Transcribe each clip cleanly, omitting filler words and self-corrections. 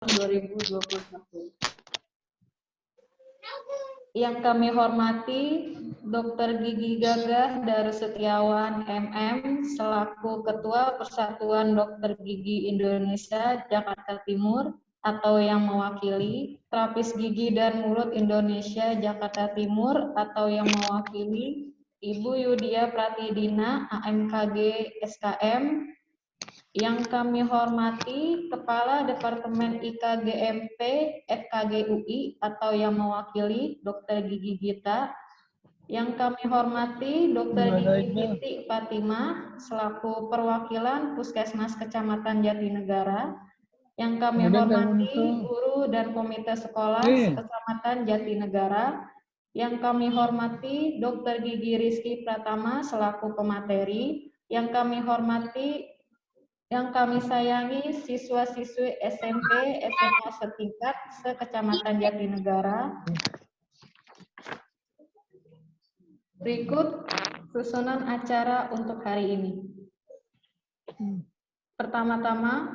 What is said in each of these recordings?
2021. Yang kami hormati Dr. Gigi Gagah Darus Setiawan MM selaku Ketua Persatuan Dokter Gigi Indonesia Jakarta Timur atau yang mewakili, Terapis Gigi dan Mulut Indonesia Jakarta Timur atau yang mewakili, Ibu Yudia Pratidina AMKG SKM. Yang kami hormati Kepala Departemen IKGMP FKG UI atau yang mewakili Dr. Gigi Gita. Yang kami hormati Dr. Gigi Titi Fatima selaku perwakilan Puskesmas Kecamatan Jatinegara. Yang kami hormati guru dan komite sekolah Kecamatan Jatinegara. Yang kami hormati Dr. Gigi Rizky Pratama selaku pemateri. Yang kami hormati, yang kami sayangi siswa-siswi SMP, SMA setingkat se-Kecamatan Jatinegara. Berikut susunan acara untuk hari ini. Pertama-tama,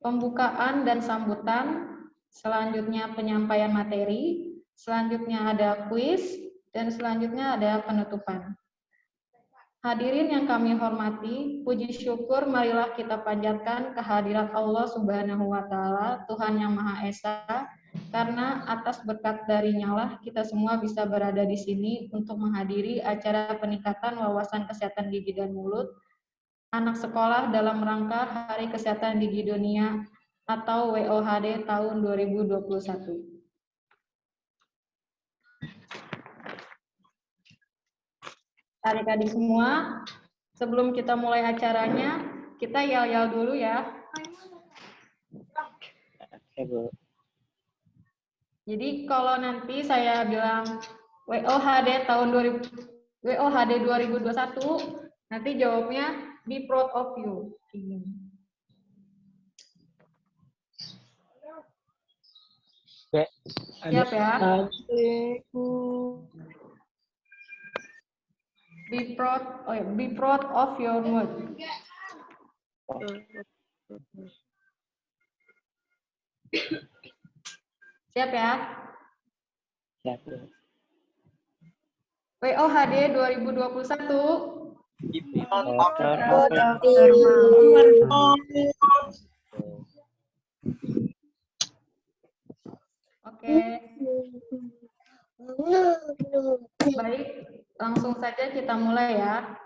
pembukaan dan sambutan, selanjutnya penyampaian materi, selanjutnya ada kuis, dan selanjutnya ada penutupan. Hadirin yang kami hormati, puji syukur marilah kita panjatkan kehadirat Allah Subhanahu wa Ta'ala, Tuhan yang Maha Esa, karena atas berkat darinya lah kita semua bisa berada di sini untuk menghadiri acara peningkatan wawasan kesehatan gigi dan mulut anak sekolah dalam rangka Hari Kesehatan Gigi Dunia atau WOHD tahun 2021. Adik-adik semua, sebelum kita mulai acaranya, kita yel-yel dulu ya. Jadi kalau nanti saya bilang WOHD tahun 2021, nanti jawabnya be proud of you. Siap ya? Be proud of your mood. Siap ya? Siap. WOHD 2021. Oke. Baik, langsung saja kita mulai ya.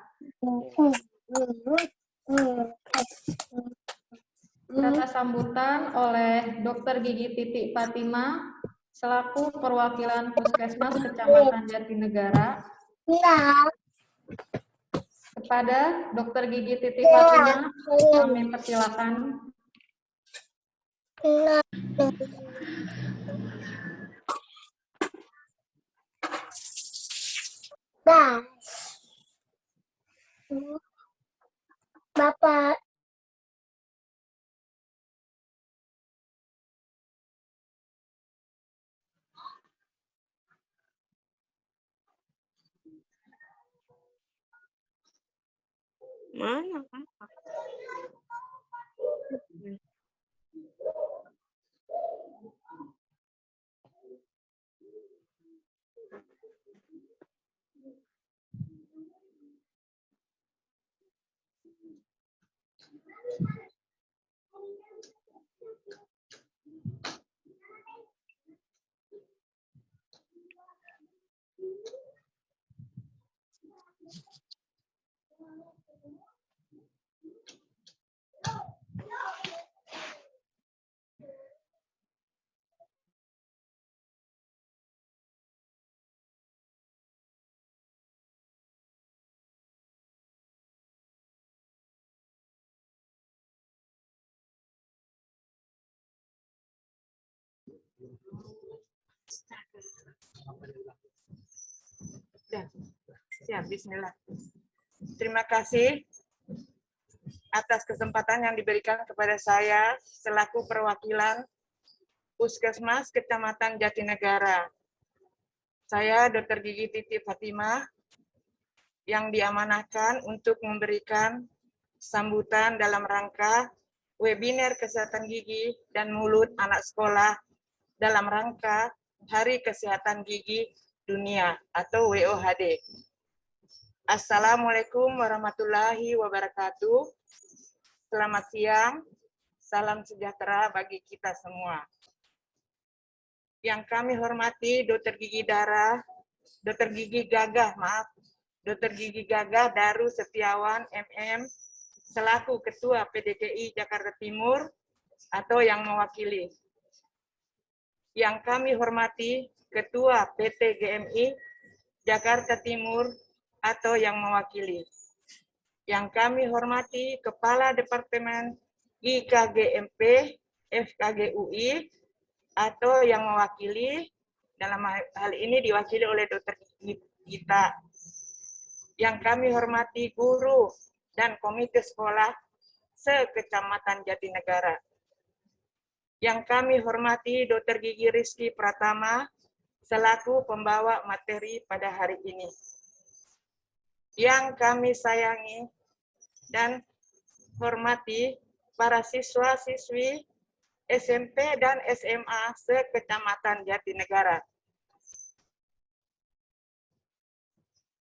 Kata sambutan oleh Dr. Gigi Titi Fatima selaku perwakilan Puskesmas Kecamatan Jatinegara. Kepada Dr. Gigi Titi Fatima kami persilakan. Bapak. Mana? Siap, bismillah. Terima kasih atas kesempatan yang diberikan kepada saya selaku perwakilan Puskesmas Kecamatan Jatinegara. Saya Dr. Gigi Titi Fatima yang diamanahkan untuk memberikan sambutan dalam rangka webinar kesehatan gigi dan mulut anak sekolah dalam rangka Hari Kesehatan Gigi Dunia atau WOHD. Assalamualaikum warahmatullahi wabarakatuh. Selamat siang, salam sejahtera bagi kita semua. Yang kami hormati Dr. Gigi Gagah Daru Setiawan MM selaku Ketua PDGI Jakarta Timur atau yang mewakili. Yang kami hormati Ketua PT GMI Jakarta Timur atau yang mewakili. Yang kami hormati Kepala Departemen IKGMP FKG UI atau yang mewakili, dalam hal ini diwakili oleh Dr. Gita. Yang kami hormati guru dan komite sekolah se-Kecamatan Jatinegara. Yang kami hormati Dr. Gigi Rizky Pratama selaku pembawa materi pada hari ini. Yang kami sayangi dan hormati para siswa-siswi SMP dan SMA se-Kecamatan Jatinegara.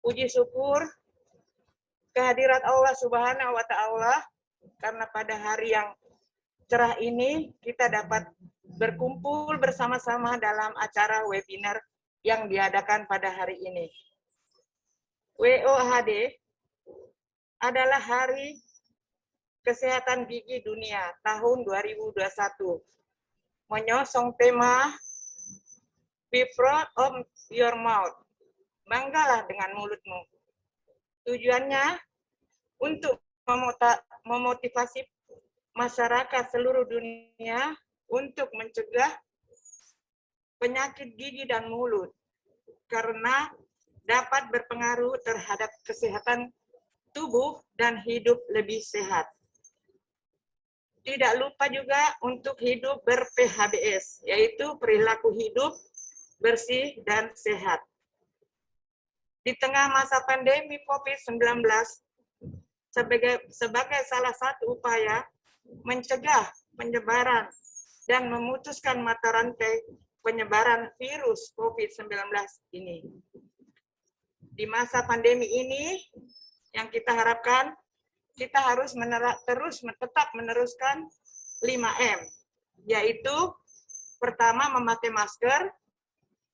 Puji syukur kehadirat Allah Subhanahu wa Ta'ala, karena pada hari yang cerah ini kita dapat berkumpul bersama-sama dalam acara webinar yang diadakan pada hari ini. WOHD adalah Hari Kesehatan Gigi Dunia tahun 2021. Menyosong tema Be Proud of Your Mouth. Banggalah dengan mulutmu. Tujuannya untuk memotivasi masyarakat seluruh dunia untuk mencegah penyakit gigi dan mulut karena dapat berpengaruh terhadap kesehatan tubuh dan hidup lebih sehat. Tidak lupa juga untuk hidup ber-PHBS, yaitu perilaku hidup bersih dan sehat. Di tengah masa pandemi COVID-19, sebagai salah satu upaya mencegah penyebaran dan memutuskan mata rantai penyebaran virus COVID-19 ini. Di masa pandemi ini, yang kita harapkan, kita harus tetap meneruskan 5M, yaitu pertama memakai masker,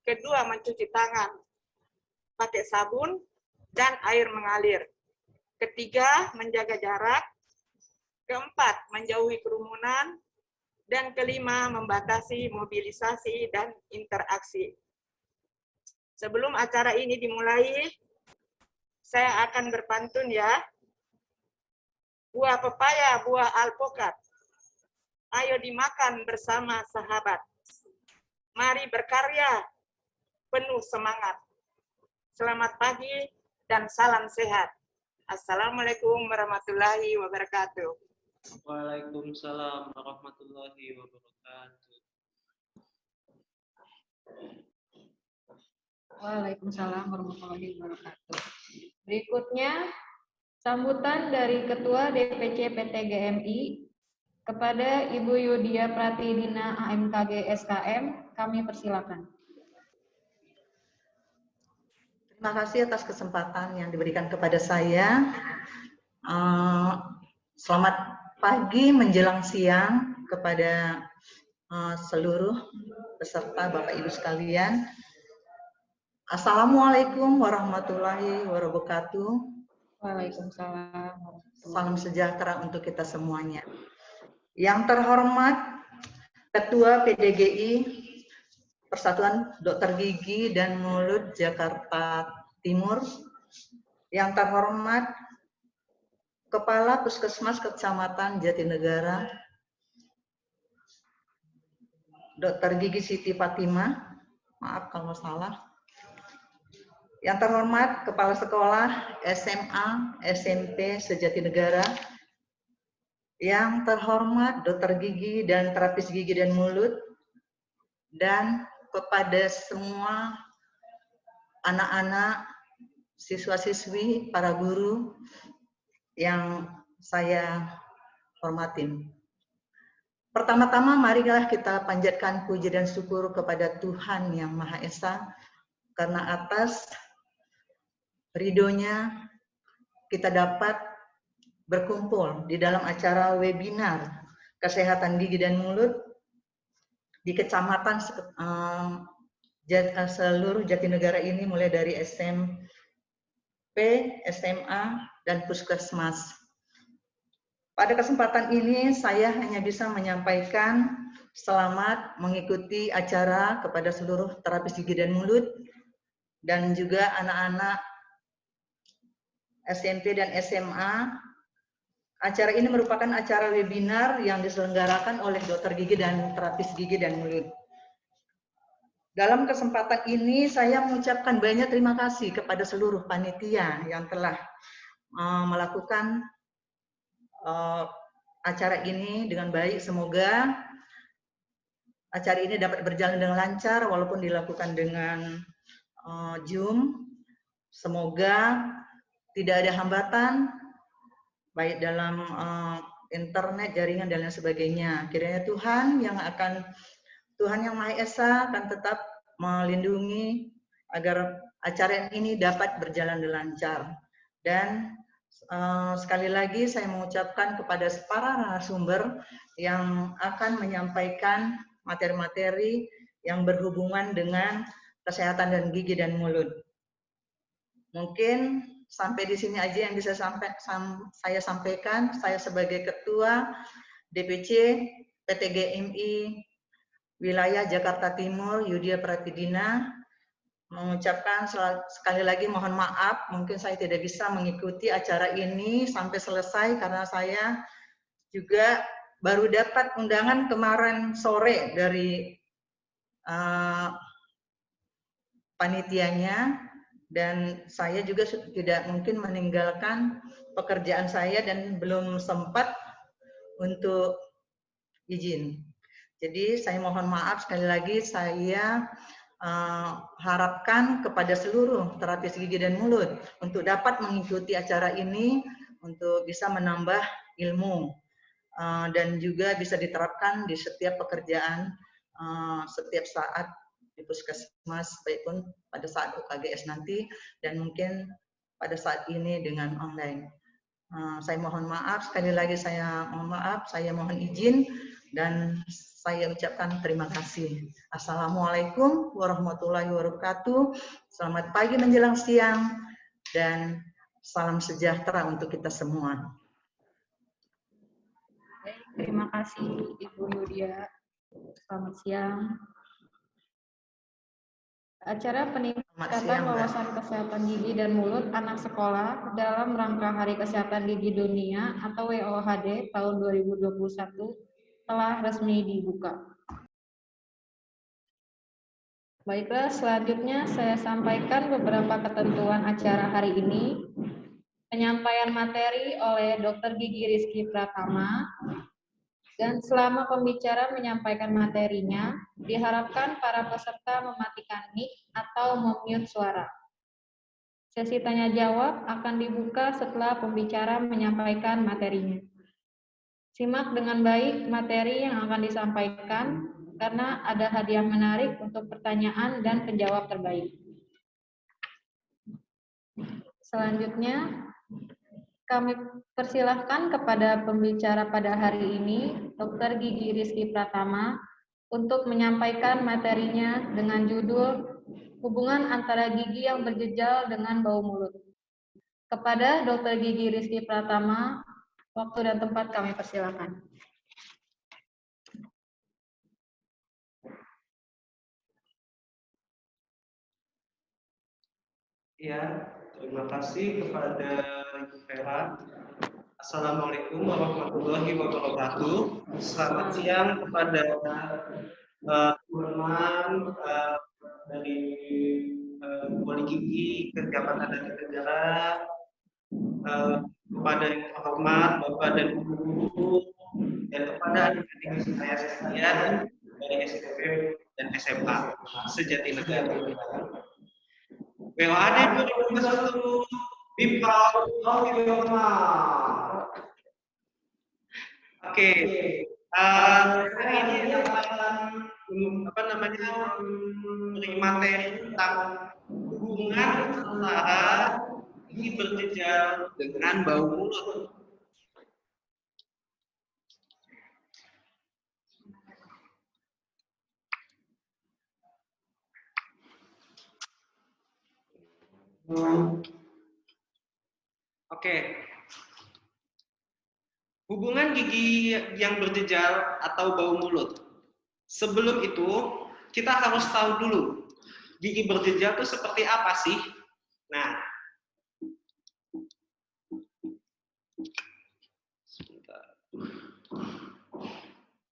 kedua mencuci tangan pakai sabun dan air mengalir, ketiga menjaga jarak, keempat menjauhi kerumunan, dan kelima membatasi mobilisasi dan interaksi. Sebelum acara ini dimulai, saya akan berpantun ya. Buah pepaya, buah alpukat, ayo dimakan bersama sahabat. Mari berkarya, penuh semangat. Selamat pagi dan salam sehat. Assalamualaikum warahmatullahi wabarakatuh. Waalaikumsalam warahmatullahi wabarakatuh. Waalaikumsalam warahmatullahi wabarakatuh. Berikutnya, sambutan dari Ketua DPC PT GMI kepada Ibu Yudia Pratidina AMKG SKM, kami persilakan. Terima kasih atas kesempatan yang diberikan kepada saya. Selamat pagi menjelang siang kepada seluruh peserta Bapak Ibu sekalian. Assalamualaikum warahmatullahi wabarakatuh. Waalaikumsalam. Salam sejahtera untuk kita semuanya. Yang terhormat Ketua PDGI Persatuan Dokter Gigi dan Mulut Jakarta Timur. Yang terhormat Kepala Puskesmas Kecamatan Jatinegara, Dokter Gigi Siti Fatima. Maaf kalau salah. Yang terhormat Kepala Sekolah SMA, SMP se-Jatinegara. Yang terhormat Dokter Gigi dan Terapis Gigi dan Mulut. Dan kepada semua anak-anak, siswa-siswi, para guru yang saya hormatin. Pertama-tama marilah kita panjatkan puji dan syukur kepada Tuhan Yang Maha Esa karena atas ridhonya kita dapat berkumpul di dalam acara webinar kesehatan gigi dan mulut di kecamatan seluruh Jatinegara ini, mulai dari SMP, SMA, dan puskesmas. Pada kesempatan ini saya hanya bisa menyampaikan selamat mengikuti acara kepada seluruh terapis gigi dan mulut dan juga anak-anak SMP dan SMA. Acara ini merupakan acara webinar yang diselenggarakan oleh dokter gigi dan terapis gigi dan mulut. Dalam kesempatan ini saya mengucapkan banyak terima kasih kepada seluruh panitia yang telah melakukan acara ini dengan baik. Semoga acara ini dapat berjalan dengan lancar walaupun dilakukan dengan Zoom. Semoga tidak ada hambatan baik dalam internet, jaringan, dan lain sebagainya. Kiranya Tuhan Yang Maha Esa akan tetap melindungi agar acara ini dapat berjalan dengan lancar. Dan sekali lagi saya mengucapkan kepada para narasumber yang akan menyampaikan materi-materi yang berhubungan dengan kesehatan dan gigi dan mulut. Mungkin sampai di sini aja yang bisa saya sampaikan. Saya sebagai Ketua DPC PTGMI Wilayah Jakarta Timur, Yudia Pratidina, mengucapkan sekali lagi mohon maaf, mungkin saya tidak bisa mengikuti acara ini sampai selesai karena saya juga baru dapat undangan kemarin sore dari panitianya, dan saya juga tidak mungkin meninggalkan pekerjaan saya dan belum sempat untuk izin. Jadi saya mohon maaf sekali lagi. Saya harapkan kepada seluruh terapis gigi dan mulut untuk dapat mengikuti acara ini untuk bisa menambah ilmu dan juga bisa diterapkan di setiap pekerjaan setiap saat di puskesmas, baik pun pada saat UKGS nanti dan mungkin pada saat ini dengan online. Saya mohon maaf sekali lagi, saya mohon izin dan saya ucapkan terima kasih. Assalamualaikum warahmatullahi wabarakatuh. Selamat pagi menjelang siang dan salam sejahtera untuk kita semua. Baik, terima kasih Ibu Yudia. Selamat siang. Acara peningkatan wawasan kesehatan gigi dan mulut anak sekolah dalam rangka Hari Kesehatan Gigi Dunia atau WOHD tahun 2021 telah resmi dibuka. Baiklah, selanjutnya saya sampaikan beberapa ketentuan acara hari ini. Penyampaian materi oleh Dr. Gigi Rizky Pratama, dan selama pembicara menyampaikan materinya, diharapkan para peserta mematikan mic atau memute suara. Sesi tanya jawab akan dibuka setelah pembicara menyampaikan materinya. Simak dengan baik materi yang akan disampaikan karena ada hadiah menarik untuk pertanyaan dan penjawab terbaik. Selanjutnya, kami persilahkan kepada pembicara pada hari ini, Dr. Gigi Rizky Pratama, untuk menyampaikan materinya dengan judul Hubungan antara gigi yang berjejal dengan bau mulut. Kepada Dr. Gigi Rizky Pratama, waktu dan tempat kami persilahkan. Ya, terima kasih kepada Ibu Vera. Assalamualaikum warahmatullahi wabarakatuh. Selamat siang kepada teman-teman dari Poli Gigi Kerjabatan dan Negara, kepada yang terhormat Bapak dan Ibu guru, dan kepada adik-adik saya sekalian dari SMP dan SMA se-Jatinegara. WOHD 2021, be proud of your mom. Oke, Hari ini akan memberi materi tentang hubungan antara gigi berjejal dengan bau mulut. Oke. Hubungan gigi yang berjejal atau bau mulut. Sebelum itu, kita harus tahu dulu, gigi berjejal itu seperti apa sih? Nah,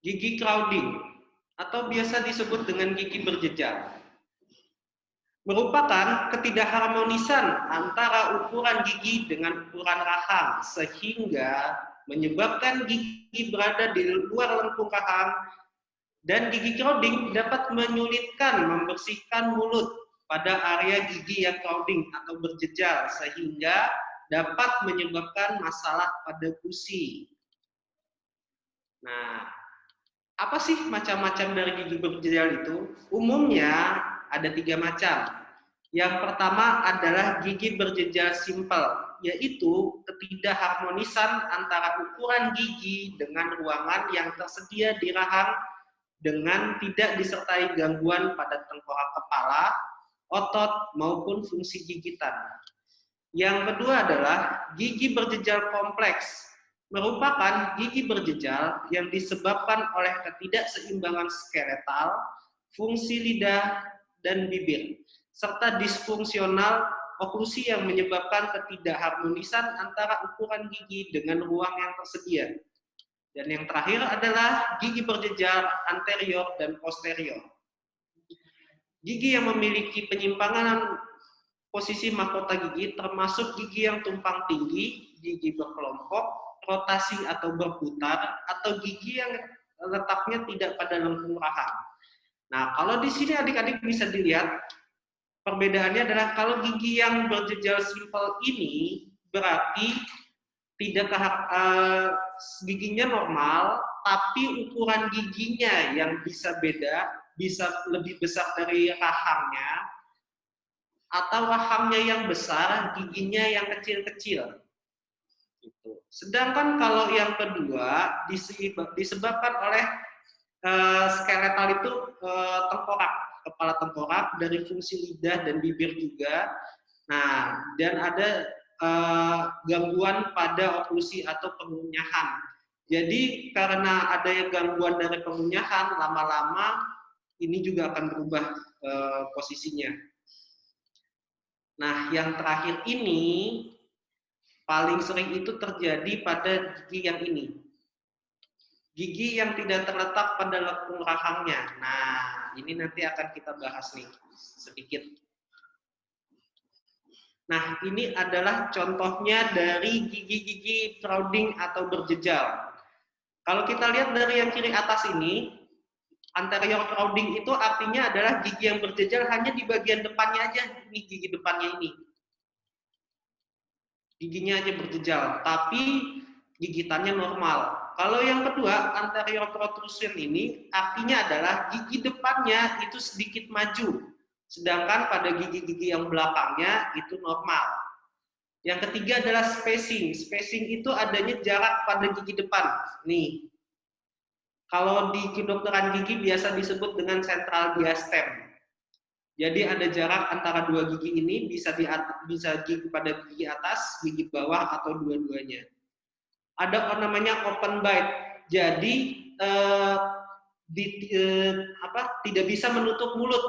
gigi crowding atau biasa disebut dengan gigi berjejal merupakan ketidakharmonisan antara ukuran gigi dengan ukuran rahang sehingga menyebabkan gigi berada di luar lengkung rahang, dan gigi crowding dapat menyulitkan membersihkan mulut pada area gigi yang crowding atau berjejal sehingga dapat menyebabkan masalah pada gusi. Nah, apa sih macam-macam dari gigi berjejal itu? Umumnya ada 3 macam. Yang pertama adalah gigi berjejal simpel, yaitu ketidakharmonisan antara ukuran gigi dengan ruangan yang tersedia di rahang dengan tidak disertai gangguan pada tengkorak kepala, otot, maupun fungsi gigitan. Yang kedua adalah gigi berjejal kompleks, merupakan gigi berjejal yang disebabkan oleh ketidakseimbangan skeletal, fungsi lidah, dan bibir, serta disfungsional oklusi yang menyebabkan ketidakharmonisan antara ukuran gigi dengan ruang yang tersedia. Dan yang terakhir adalah gigi berjejal anterior dan posterior. Gigi yang memiliki penyimpangan posisi mahkota gigi termasuk gigi yang tumpang tinggi, gigi berkelompok, rotasi atau berputar, atau gigi yang letaknya tidak pada lengkung rahang. Nah, kalau di sini adik-adik bisa dilihat, perbedaannya adalah kalau gigi yang berjejal simpel ini berarti tidak giginya normal, tapi ukuran giginya yang bisa beda, bisa lebih besar dari rahangnya, atau rahangnya yang besar, giginya yang kecil-kecil. Gitu. Sedangkan kalau yang kedua disebabkan oleh skeletal itu tengkorak, kepala tengkorak dari fungsi lidah dan bibir juga. Nah, dan ada gangguan pada oklusi atau pengunyahan. Jadi karena ada gangguan dari pengunyahan, lama-lama ini juga akan berubah posisinya. Nah, yang terakhir ini paling sering itu terjadi pada gigi yang ini. Gigi yang tidak terletak pada lengkung rahangnya. Nah, ini nanti akan kita bahas nih sedikit. Nah, ini adalah contohnya dari gigi-gigi crowding atau berjejal. Kalau kita lihat dari yang kiri atas ini, anterior crowding itu artinya adalah gigi yang berjejal hanya di bagian depannya aja, ini gigi depannya ini. Giginya aja berjejal, tapi gigitannya normal. Kalau yang kedua, anterior protrusion ini artinya adalah gigi depannya itu sedikit maju, sedangkan pada gigi-gigi yang belakangnya itu normal. Yang ketiga adalah spacing. Spacing itu adanya jarak pada gigi depan. Nih, kalau di kedokteran gigi biasa disebut dengan central diastem. Jadi ada jarak antara dua gigi ini, bisa gigi pada gigi atas, gigi bawah, atau dua-duanya. Ada namanya open bite, jadi tidak bisa menutup mulut.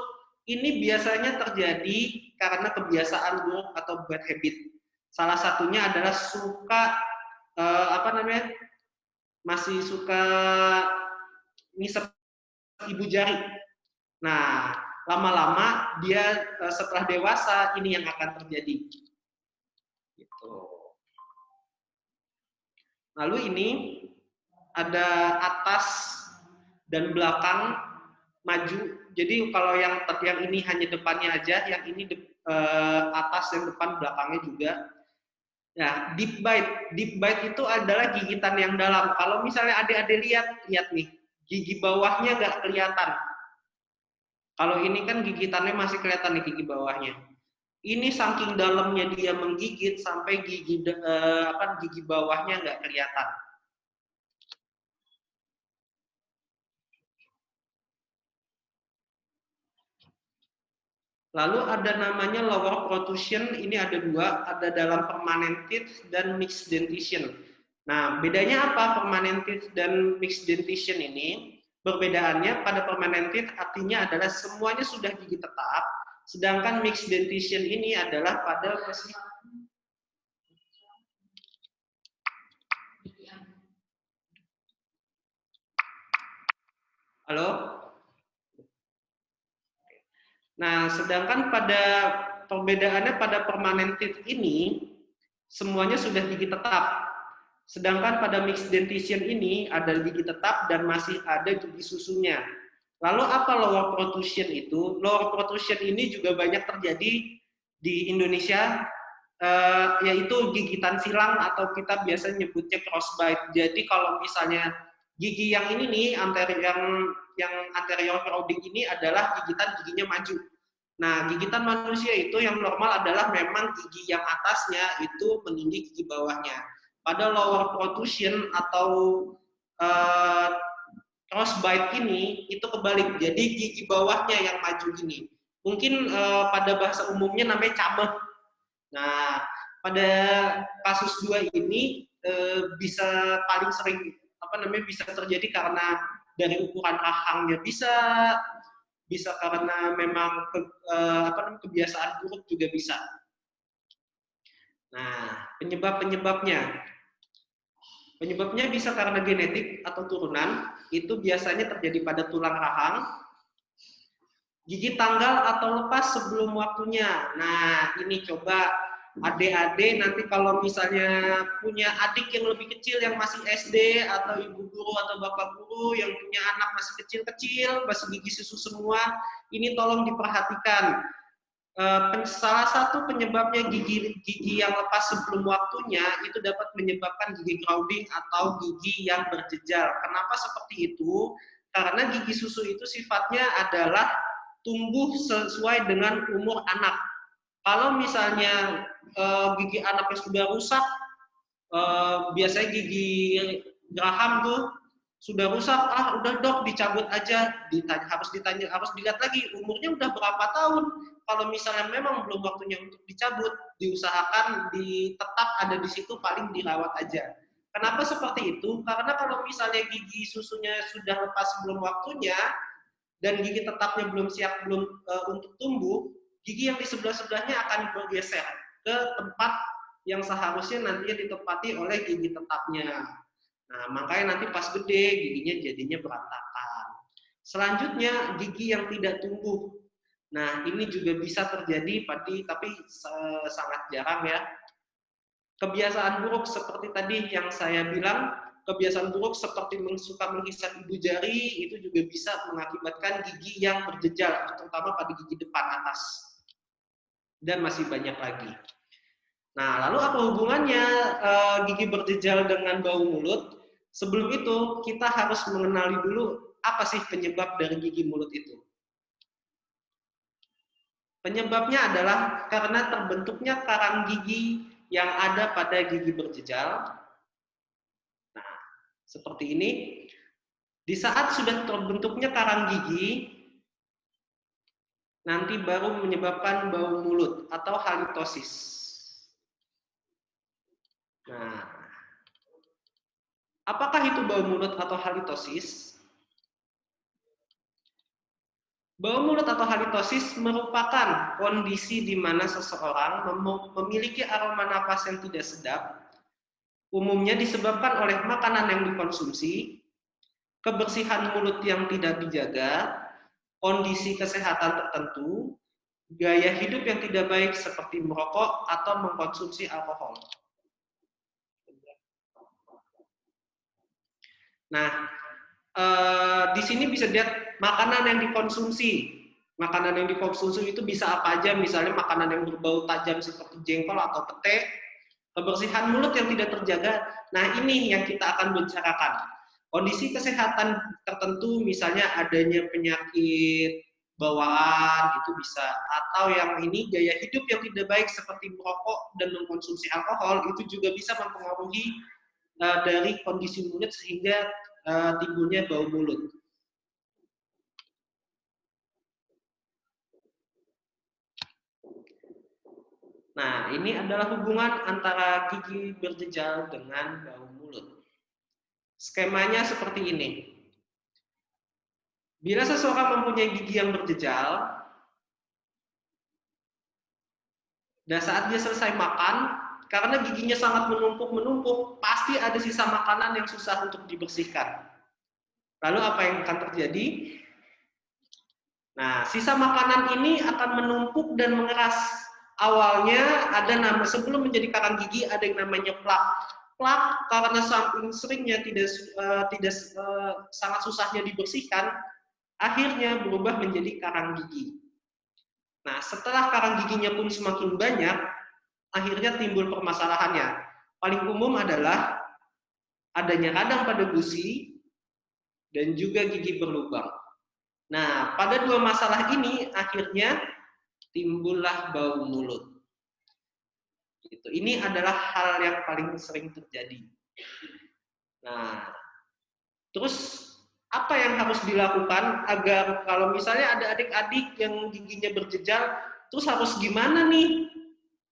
Ini biasanya terjadi karena kebiasaan buruk atau bad habit. Salah satunya adalah masih suka ngisep ibu jari. Nah, lama-lama dia setelah dewasa ini yang akan terjadi. Gitu. Lalu ini ada atas dan belakang maju. Jadi kalau yang ini hanya depannya aja, yang ini atas dan depan belakangnya juga. Ya, deep bite. Deep bite itu adalah gigitan yang dalam. Kalau misalnya adik-adik lihat nih, gigi bawahnya nggak kelihatan. Kalau ini kan gigitannya masih kelihatan nih gigi bawahnya. Ini saking dalamnya dia menggigit sampai gigi bawahnya nggak kelihatan. Lalu ada namanya lower protrusion, ini ada dua, ada dalam permanent teeth dan mixed dentition. Nah, bedanya apa permanent teeth dan mixed dentition ini? Perbedaannya pada permanent teeth artinya adalah semuanya sudah gigi tetap, sedangkan mixed dentition ini adalah pada Halo? Nah, sedangkan pada perbedaannya pada permanent teeth ini, semuanya sudah gigi tetap. Sedangkan pada mixed dentition ini ada gigi tetap dan masih ada gigi susunya. Lalu apa lower protrusion itu? Lower protrusion ini juga banyak terjadi di Indonesia, yaitu gigitan silang atau kita biasa nyebutnya crossbite. Jadi kalau misalnya gigi yang ini nih, yang anterior crowding ini adalah giginya maju. Nah, gigitan manusia itu yang normal adalah memang gigi yang atasnya itu meninggi gigi bawahnya. Pada lower protrusion atau crossbite ini itu kebalik. Jadi gigi bawahnya yang maju gini. Mungkin pada bahasa umumnya namanya cameh. Nah, pada kasus 2 ini bisa paling sering bisa terjadi karena dari ukuran rahangnya bisa karena memang kebiasaan buruk juga bisa. Nah, penyebabnya bisa karena genetik atau turunan, itu biasanya terjadi pada tulang rahang, gigi tanggal atau lepas sebelum waktunya. Nah, ini coba adik-adik nanti kalau misalnya punya adik yang lebih kecil yang masih SD atau ibu guru atau bapak guru yang punya anak masih kecil-kecil, masih gigi susu semua, ini tolong diperhatikan. Salah satu penyebabnya gigi yang lepas sebelum waktunya itu dapat menyebabkan gigi crowding atau gigi yang berjejal. Kenapa seperti itu? Karena gigi susu itu sifatnya adalah tumbuh sesuai dengan umur anak. Kalau misalnya gigi anaknya sudah rusak, biasanya gigi geraham tuh sudah rusak, udah dok dicabut aja, harus dilihat lagi umurnya udah berapa tahun. Kalau misalnya memang belum waktunya untuk dicabut, diusahakan tetap ada di situ, paling dirawat aja. Kenapa seperti itu? Karena kalau misalnya gigi susunya sudah lepas sebelum waktunya dan gigi tetapnya belum siap untuk tumbuh, gigi yang di sebelah-sebelahnya akan bergeser ke tempat yang seharusnya nantinya ditempati oleh gigi tetapnya. Nah, makanya nanti pas gede giginya jadinya berantakan. Selanjutnya gigi yang tidak tumbuh. Nah, ini juga bisa terjadi tapi sangat jarang ya. Kebiasaan buruk seperti tadi yang saya bilang, kebiasaan buruk seperti suka menghisap ibu jari itu juga bisa mengakibatkan gigi yang berjejal, terutama pada gigi depan atas. Dan masih banyak lagi. Nah, lalu apa hubungannya gigi berjejal dengan bau mulut? Sebelum itu, kita harus mengenali dulu apa sih penyebab dari gigi mulut itu. Penyebabnya adalah karena terbentuknya karang gigi yang ada pada gigi berjejal. Nah, seperti ini. Di saat sudah terbentuknya karang gigi, nanti baru menyebabkan bau mulut atau halitosis. Nah, apakah itu bau mulut atau halitosis? Bau mulut atau halitosis merupakan kondisi di mana seseorang memiliki aroma napas yang tidak sedap, umumnya disebabkan oleh makanan yang dikonsumsi, kebersihan mulut yang tidak dijaga, kondisi kesehatan tertentu, gaya hidup yang tidak baik seperti merokok atau mengkonsumsi alkohol. Nah, di sini bisa lihat makanan yang dikonsumsi. Makanan yang dikonsumsi itu bisa apa aja, misalnya makanan yang berbau tajam seperti jengkol atau pete, Kebersihan mulut yang tidak terjaga, nah ini yang kita akan bicarakan. Kondisi kesehatan tertentu, misalnya adanya penyakit bawaan, itu bisa. Atau yang ini gaya hidup yang tidak baik seperti merokok dan mengkonsumsi alkohol, itu juga bisa mempengaruhi dari kondisi mulut sehingga timbulnya bau mulut. Nah, ini adalah hubungan antara gigi berjejal dengan bau mulut. Skemanya seperti ini. Bila seseorang mempunyai gigi yang berjejal, dan saat dia selesai makan, karena giginya sangat menumpuk-menumpuk, pasti ada sisa makanan yang susah untuk dibersihkan. Lalu apa yang akan terjadi? Nah, sisa makanan ini akan menumpuk dan mengeras. Awalnya ada sebelum menjadi karang gigi ada yang namanya plak. Plak karena saking seringnya tidak sangat susahnya dibersihkan, akhirnya berubah menjadi karang gigi. Nah, setelah karang giginya pun semakin banyak, akhirnya timbul permasalahannya. Paling umum adalah adanya radang pada gusi dan juga gigi berlubang. Nah, pada dua masalah ini akhirnya timbullah bau mulut. Ini adalah hal yang paling sering terjadi. Nah, terus apa yang harus dilakukan agar kalau misalnya ada adik-adik yang giginya berjejal, terus harus gimana nih?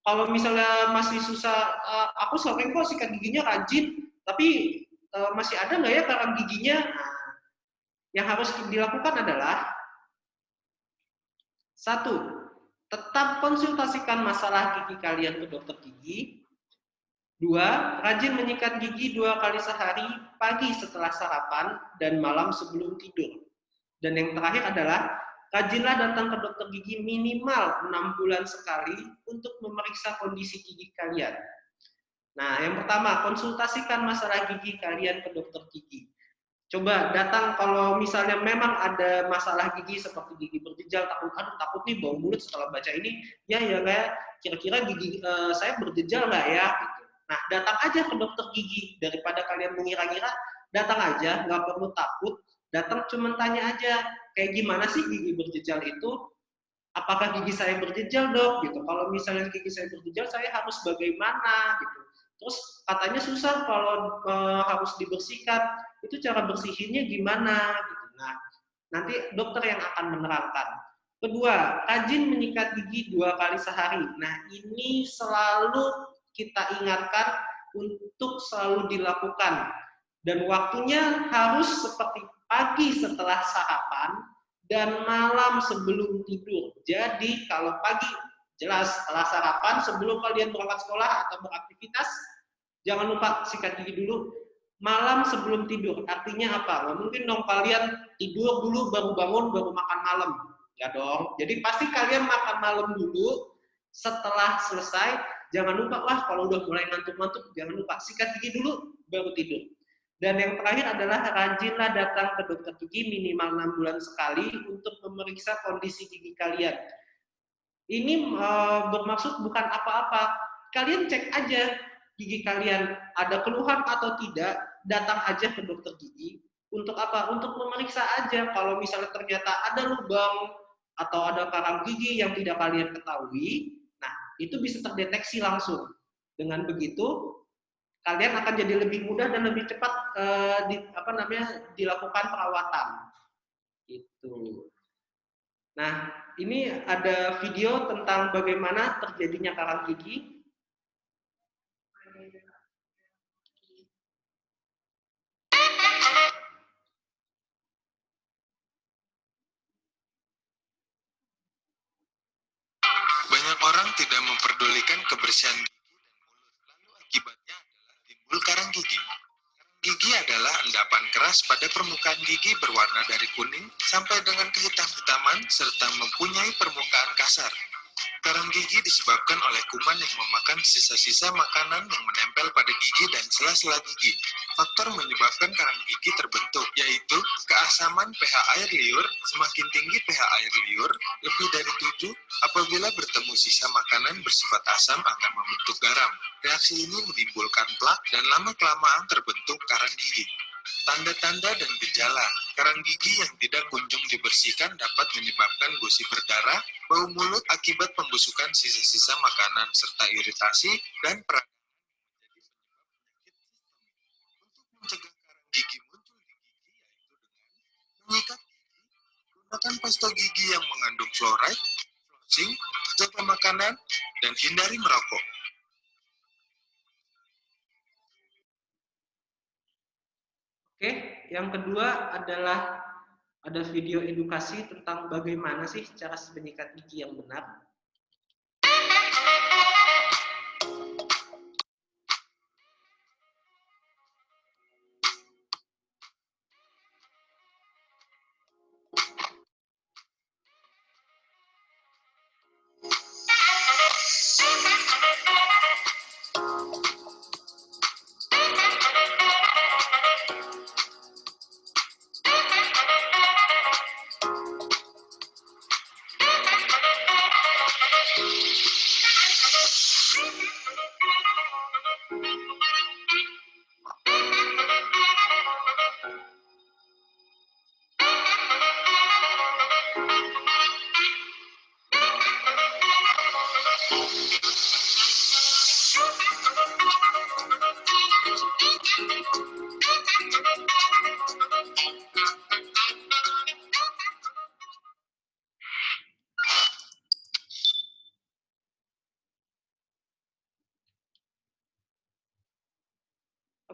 Kalau misalnya masih susah, aku sering kok sikat giginya rajin, tapi masih ada nggak ya karang giginya? Nah, yang harus dilakukan adalah 1. Tetap konsultasikan masalah gigi kalian ke dokter gigi. 2. Rajin menyikat gigi 2 kali sehari, pagi setelah sarapan dan malam sebelum tidur. Dan yang terakhir adalah rajinlah datang ke dokter gigi minimal 6 bulan sekali untuk memeriksa kondisi gigi kalian. Nah, yang pertama, konsultasikan masalah gigi kalian ke dokter gigi. Coba datang kalau misalnya memang ada masalah gigi seperti gigi berjejal, takut nih bau mulut setelah baca ini, ya kayak kira-kira gigi saya berjejal nggak ya? Gitu. Nah, datang aja ke dokter gigi daripada kalian mengira-ngira, datang aja, nggak perlu takut, datang cuma tanya aja, kayak gimana sih gigi berjejal itu? Apakah gigi saya berjejal, Dok? Gitu. Kalau misalnya gigi saya berjejal, saya harus bagaimana? Gitu. Terus katanya susah kalau harus dibersihkan. Itu cara bersihinnya gimana gitu. Nah, nanti dokter yang akan menerangkan. Kedua, rajin menyikat gigi 2 kali sehari. Nah, ini selalu kita ingatkan untuk selalu dilakukan. Dan waktunya harus seperti pagi setelah sarapan dan malam sebelum tidur. Jadi, kalau pagi jelas setelah sarapan sebelum kalian berangkat sekolah atau beraktivitas, jangan lupa sikat gigi dulu. Malam sebelum tidur, artinya apa? Nggak mungkin dong kalian tidur dulu baru bangun baru makan malam, ya dong. Jadi pasti kalian makan malam dulu. Setelah selesai, jangan lupa kalau udah mulai ngantuk-ngantuk, jangan lupa sikat gigi dulu baru tidur. Dan yang terakhir adalah rajinlah datang ke dokter gigi minimal 6 bulan sekali untuk memeriksa kondisi gigi kalian. Ini bermaksud bukan apa-apa. Kalian cek aja gigi kalian ada keluhan atau tidak, datang aja ke dokter gigi. Untuk apa? Untuk memeriksa aja. Kalau misalnya ternyata ada lubang atau ada karang gigi yang tidak kalian ketahui, nah itu bisa terdeteksi langsung. Dengan begitu, kalian akan jadi lebih mudah dan lebih cepat dilakukan perawatan. Itu. Nah, ini ada video tentang bagaimana terjadinya karang gigi. Banyak orang tidak memperdulikan kebersihan gigi dan mulut, lalu akibatnya adalah timbul karang gigi. Karang gigi adalah endapan keras pada permukaan gigi berwarna dari kuning sampai dengan kehitam-hitaman serta mempunyai permukaan kasar. Karang gigi disebabkan oleh kuman yang memakan sisa-sisa makanan yang menempel pada gigi dan sela-sela gigi. Faktor menyebabkan karang gigi terbentuk, yaitu keasaman pH air liur. Semakin tinggi pH air liur, lebih dari 7, Apabila bertemu sisa makanan bersifat asam akan membentuk garam. Reaksi ini menimbulkan plak dan lama-kelamaan terbentuk karang gigi. Tanda-tanda dan gejala. Karang gigi yang tidak kunjung dibersihkan dapat menyebabkan gusi berdarah, bau mulut akibat pembusukan sisa-sisa makanan, serta iritasi dan peradangan menjadi penyebab penyakit sistemik. Untuk mencegah karang gigi muncul di gigi yaitu dengan menyikat gigi, gunakan pasta gigi yang mengandung fluoride, flossing, jaga makanan, dan hindari merokok. Oke, yang kedua adalah ada video edukasi tentang bagaimana sih cara menyikat gigi yang benar.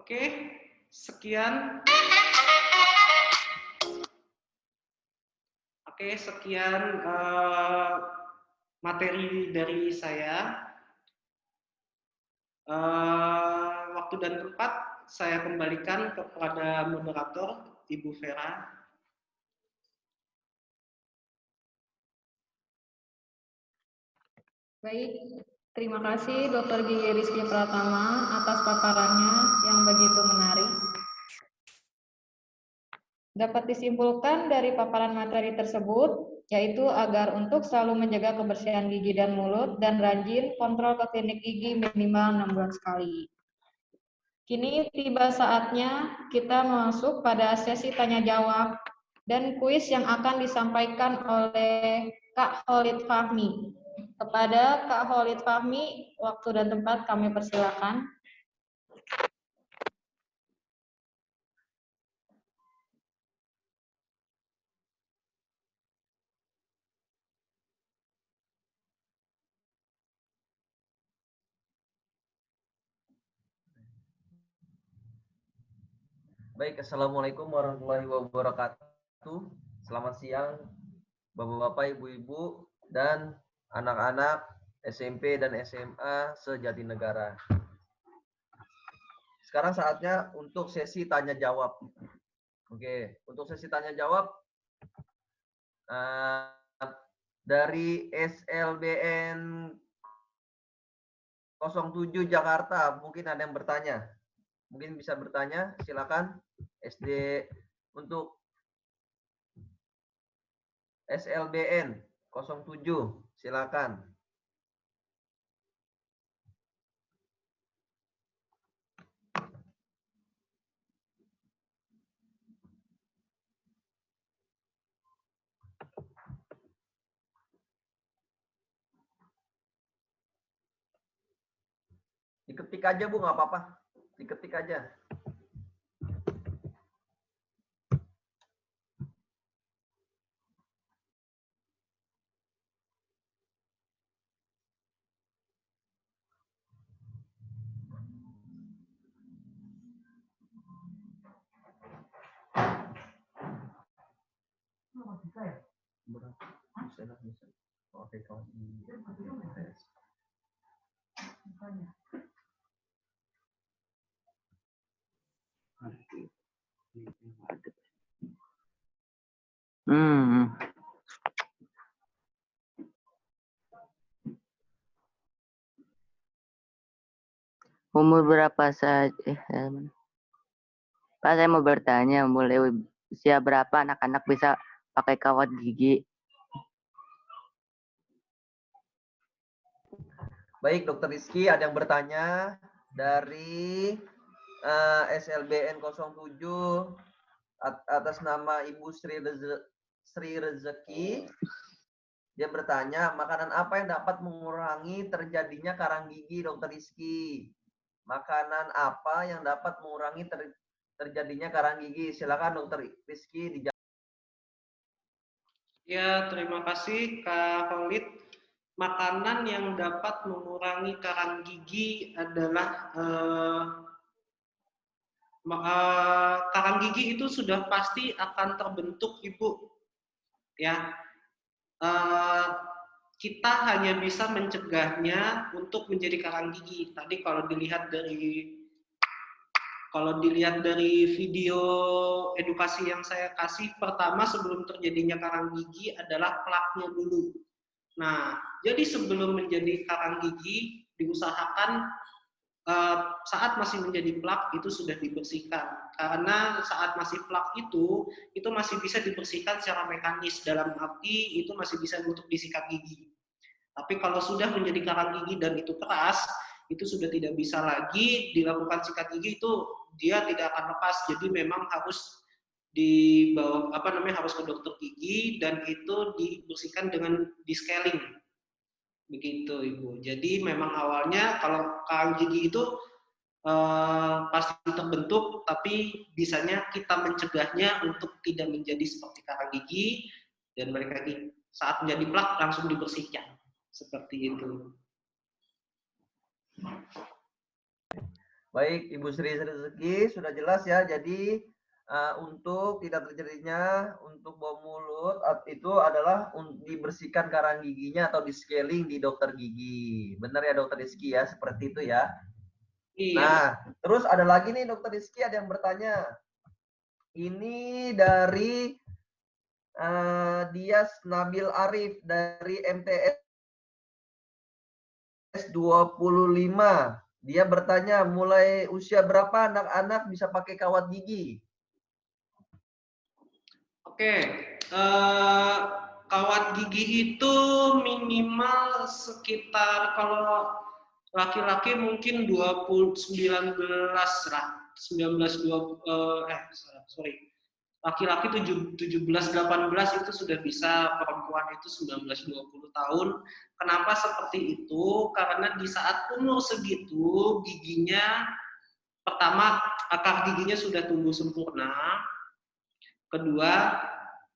Oke, sekian. Materi dari saya. Waktu dan tempat saya kembalikan kepada moderator, Ibu Vera. Baik, terima kasih Dr. Gigi Rizky Pratama atas paparannya yang begitu menarik. Dapat disimpulkan dari paparan materi tersebut, yaitu agar untuk selalu menjaga kebersihan gigi dan mulut dan rajin kontrol ke klinik gigi minimal 6 bulan sekali. Kini tiba saatnya kita masuk pada sesi tanya jawab dan kuis yang akan disampaikan oleh Kak Khalid Fahmi. Kepada Kak Khalid Fahmi, waktu dan tempat kami persilakan. Baik, Assalamualaikum warahmatullahi wabarakatuh. Selamat siang, Bapak-Bapak, Ibu-Ibu, dan anak-anak SMP dan SMA se-Jatinegara. Sekarang saatnya untuk sesi tanya-jawab. Oke, untuk sesi tanya-jawab, dari SLBN 07 Jakarta, mungkin ada yang bertanya. Mungkin bisa bertanya, silakan. SD untuk SLBN 07, silakan. Diketik aja Bu, nggak apa-apa. Diketik aja. Oke, Umur berapa saja? Pak, saya mau bertanya, mulai usia berapa anak-anak bisa pakai kawat gigi? Baik, Dokter Rizky, ada yang bertanya dari SLBN 07 atas nama Ibu Sri Rezeki. Dia bertanya, makanan apa yang dapat mengurangi terjadinya karang gigi, Dokter Rizky? Makanan apa yang dapat mengurangi terjadinya karang gigi? Silakan Dokter Rizky dijawab. Ya, terima kasih Kak Khalid. Makanan yang dapat mengurangi karang gigi adalah karang gigi itu sudah pasti akan terbentuk, Ibu. Ya, kita hanya bisa mencegahnya untuk menjadi karang gigi. Tadi kalau dilihat dari video edukasi yang saya kasih, pertama sebelum terjadinya karang gigi adalah plaknya dulu. Nah, jadi sebelum menjadi karang gigi, diusahakan saat masih menjadi plak itu sudah dibersihkan. Karena saat masih plak itu masih bisa dibersihkan secara mekanis, dalam arti itu masih bisa untuk disikat gigi. Tapi kalau sudah menjadi karang gigi dan itu keras, itu sudah tidak bisa lagi dilakukan sikat gigi, itu dia tidak akan lepas. Jadi memang harus dibawa harus ke dokter gigi dan itu dibersihkan dengan di-scaling. Begitu, Ibu. Jadi memang awalnya kalau karang gigi itu pasti terbentuk, tapi bisanya kita mencegahnya untuk tidak menjadi seperti karang gigi dan mereka saat menjadi plak langsung dibersihkan. Seperti itu. Baik, Ibu Sri Rezeki, sudah jelas ya. Jadi untuk tidak terjadinya untuk bau mulut itu adalah dibersihkan karang giginya atau di-scaling di dokter gigi. Benar ya Dokter Rizky ya, seperti itu ya. Iya. Nah, terus ada lagi nih Dokter Rizky, ada yang bertanya. Ini dari Dias Nabil Arif dari MTS 25. Dia bertanya, mulai usia berapa anak-anak bisa pakai kawat gigi? Oke, kawat gigi itu minimal sekitar, kalau laki-laki mungkin 19 lah, laki-laki 17-18 itu sudah bisa, perempuan itu 19-20 tahun. Kenapa seperti itu? Karena di saat umur segitu giginya, pertama akar giginya sudah tumbuh sempurna. Kedua,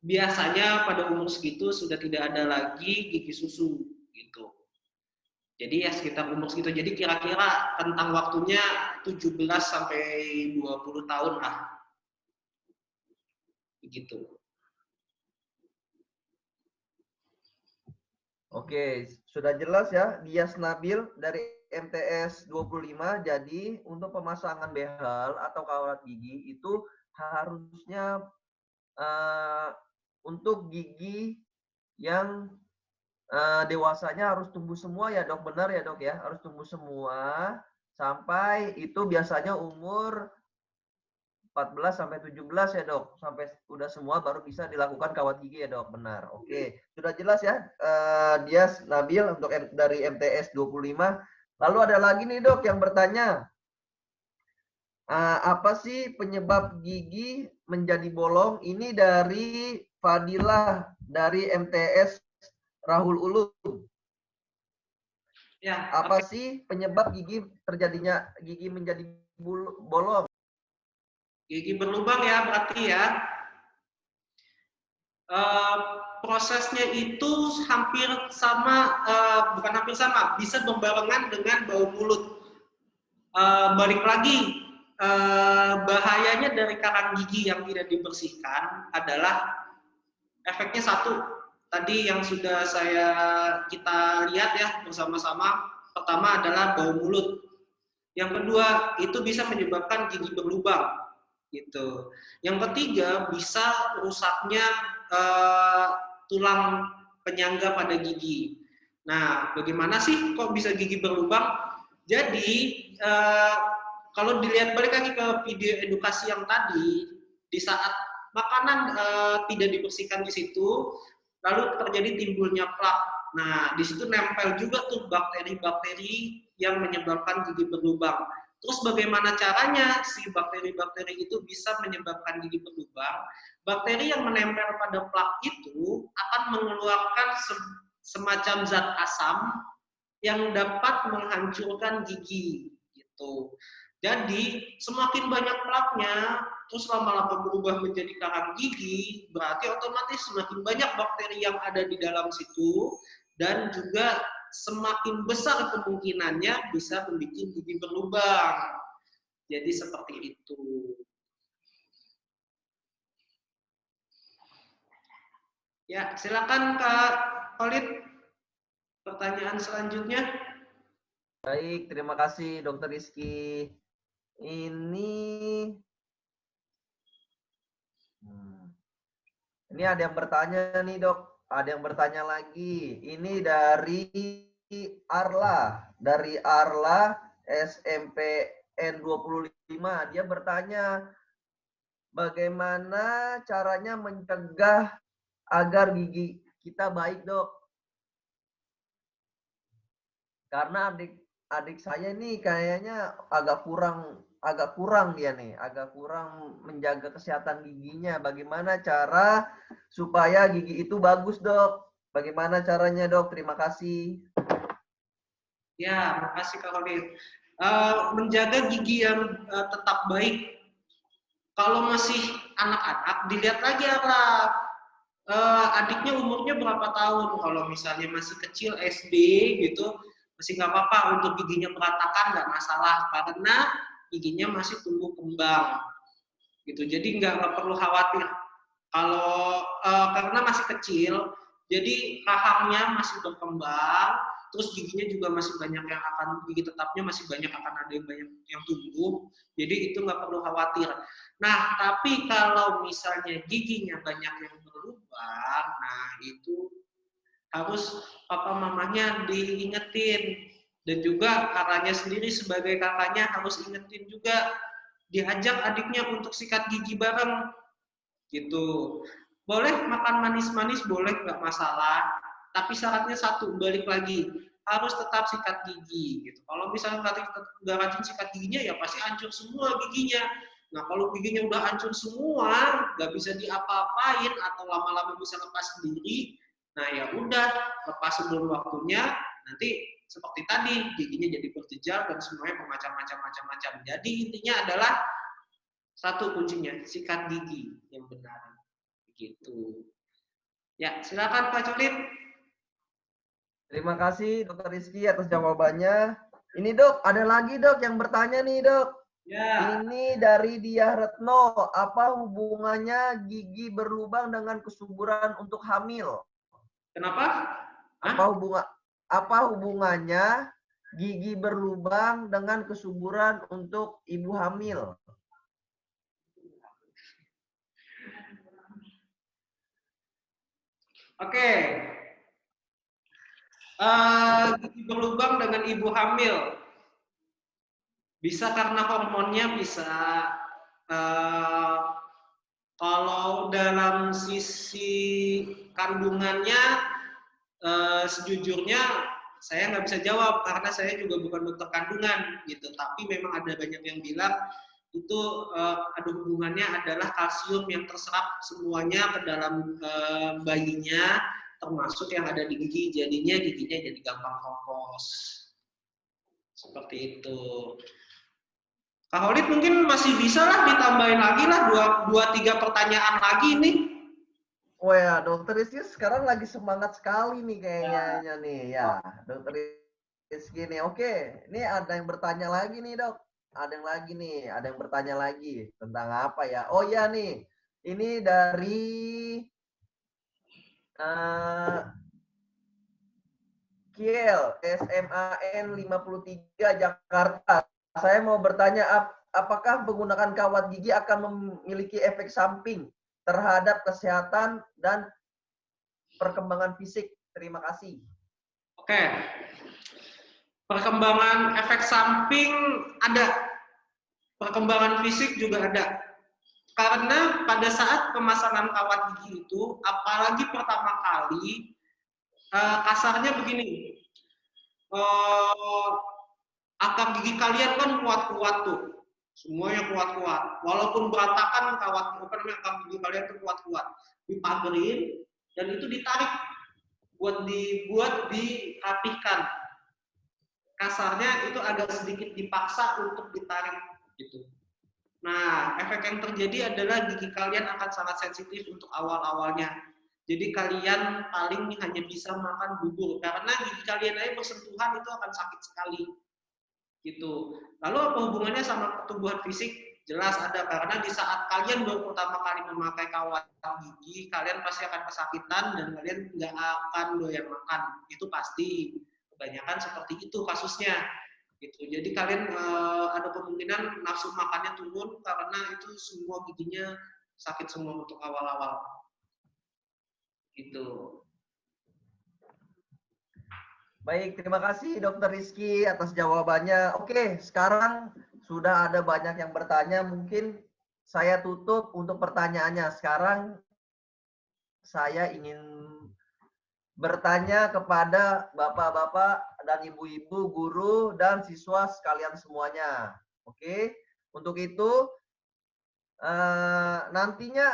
biasanya pada umur segitu sudah tidak ada lagi gigi susu gitu. Jadi ya sekitar umur segitu. Jadi kira-kira rentang waktunya 17 sampai 20 tahun lah. Begitu. Oke, sudah jelas ya. Dias Nabil dari MTS 25. Jadi untuk pemasangan behel atau kawat gigi itu harusnya untuk gigi yang dewasanya harus tumbuh semua ya Dok, benar ya Dok ya, harus tumbuh semua sampai itu biasanya umur 14 sampai 17 ya Dok, sampai udah semua baru bisa dilakukan kawat gigi ya Dok, benar. Oke, sudah jelas ya Dias Nabil untuk dari MTS 25. Lalu ada lagi nih Dok yang bertanya, apa sih penyebab gigi menjadi bolong? Ini dari Fadilah dari MTS Rahul Ulum. Ya, apa sih penyebab terjadinya gigi menjadi bolong? Gigi berlubang ya berarti ya. Prosesnya itu hampir sama, bukan hampir sama, bisa berbarengan dengan bau mulut. Balik lagi, bahayanya dari karang gigi yang tidak dibersihkan adalah efeknya satu. Tadi yang sudah kita lihat ya bersama-sama. Pertama adalah bau mulut. Yang kedua itu bisa menyebabkan gigi berlubang, gitu. Yang ketiga bisa rusaknya tulang penyangga pada gigi. Nah, bagaimana sih kok bisa gigi berlubang? Jadi kalau dilihat balik lagi ke video edukasi yang tadi, di saat makanan tidak dibersihkan di situ, lalu terjadi timbulnya plak. Nah, di situ nempel juga tuh bakteri-bakteri yang menyebabkan gigi berlubang. Terus bagaimana caranya si bakteri-bakteri itu bisa menyebabkan gigi berlubang? Bakteri yang menempel pada plak itu akan mengeluarkan semacam zat asam yang dapat menghancurkan gigi gitu. Jadi semakin banyak plaknya, terus lama-lama berubah menjadi karang gigi, berarti otomatis semakin banyak bakteri yang ada di dalam situ, dan juga semakin besar kemungkinannya bisa membuat gigi berlubang. Jadi seperti itu. Ya, silakan Kak Khalid. Pertanyaan selanjutnya. Baik, terima kasih Dokter Rizky. Ini ada yang bertanya nih dok, ada yang bertanya lagi. Ini dari Arla, SMPN 25. Dia bertanya, bagaimana caranya mencegah agar gigi kita baik dok? Karena adik saya nih kayaknya agak kurang dia nih, agak kurang menjaga kesehatan giginya. Bagaimana cara supaya gigi itu bagus dok? Bagaimana caranya dok? Terima kasih. Ya, makasih Kak Khalid. Menjaga gigi yang tetap baik. Kalau masih anak-anak, dilihat lagi adiknya umurnya berapa tahun. Kalau misalnya masih kecil SD gitu, masih nggak apa-apa untuk giginya berantakan, nggak masalah karena giginya masih tumbuh kembang gitu. Jadi nggak perlu khawatir kalau karena masih kecil, jadi rahangnya masih berkembang, terus giginya juga masih banyak yang gigi tetapnya masih banyak akan ada yang banyak yang tumbuh, jadi itu nggak perlu khawatir. Nah, tapi kalau misalnya giginya banyak yang berlubang, nah itu harus papa mamanya diingetin, dan juga kakaknya sendiri sebagai kakaknya harus ingetin juga, diajak adiknya untuk sikat gigi bareng gitu. Boleh makan manis-manis, boleh, nggak masalah, tapi syaratnya satu, balik lagi, harus tetap sikat gigi gitu. Kalau misalnya nggak rajin sikat giginya, ya pasti hancur semua giginya. Nah, kalau giginya udah hancur semua, nggak bisa diapa-apain atau lama-lama bisa lepas sendiri, nah ya udah, lepas sebelum waktunya, nanti seperti tadi giginya jadi berjejal dan semuanya bermacam-macam. Jadi intinya adalah satu kuncinya, sikat gigi yang benar. Begitu. Ya, silakan Pak Julid. Terima kasih Dokter Rizky atas jawabannya. Ini dok, ada lagi dok yang bertanya nih dok. Ya. Ini dari Diah Retno, apa hubungannya gigi berlubang dengan kesuburan untuk hamil? Kenapa? Apa hubungannya gigi berlubang dengan kesuburan untuk ibu hamil? Oke. Gigi berlubang dengan ibu hamil. Bisa karena hormonnya, bisa. Kalau dalam sisi kandungannya, sejujurnya saya nggak bisa jawab karena saya juga bukan dokter kandungan gitu. Tapi memang ada banyak yang bilang itu ada hubungannya adalah kalsium yang terserap semuanya ke dalam bayinya, termasuk yang ada di gigi, jadinya giginya jadi gampang kompos. Seperti itu. Kak Khalid mungkin masih bisa lah ditambahin lagi lah 2-3 pertanyaan lagi nih. Oh ya, Dokter Rizky sekarang lagi semangat sekali nih kayaknya nih ya. Dokter Rizky nih, oke. Ini ada yang bertanya lagi nih dok. Ada yang bertanya lagi tentang apa ya? Oh ya nih, ini dari Kiel, SMAN 53 Jakarta. Saya mau bertanya, apakah menggunakan kawat gigi akan memiliki efek samping terhadap kesehatan dan perkembangan fisik? Terima kasih. Oke. Perkembangan efek samping ada. Perkembangan fisik juga ada. Karena pada saat pemasangan kawat gigi itu, apalagi pertama kali, kasarnya begini, akar gigi kalian kan kuat-kuat tuh, semuanya kuat-kuat. Walaupun berantakan, akar gigi kalian tuh kuat-kuat. Dipagerin dan itu ditarik buat dirapihkan. Kasarnya itu agak sedikit dipaksa untuk ditarik gitu. Nah, efek yang terjadi adalah gigi kalian akan sangat sensitif untuk awal-awalnya. Jadi kalian paling hanya bisa makan bubur karena gigi kalian aja bersentuhan itu akan sakit sekali. Gitu. Lalu apa hubungannya sama pertumbuhan fisik? Jelas ada, karena di saat kalian baru pertama kali memakai kawat gigi, kalian pasti akan kesakitan dan kalian nggak akan doyan makan. Itu pasti. Kebanyakan seperti itu kasusnya. Gitu. Jadi kalian ada kemungkinan nafsu makannya turun karena itu semua giginya sakit semua untuk awal-awal. Gitu. Baik, terima kasih Dokter Rizky atas jawabannya. Oke, sekarang sudah ada banyak yang bertanya. Mungkin saya tutup untuk pertanyaannya. Sekarang saya ingin bertanya kepada bapak-bapak dan ibu-ibu, guru, dan siswa sekalian semuanya. Oke, untuk itu nantinya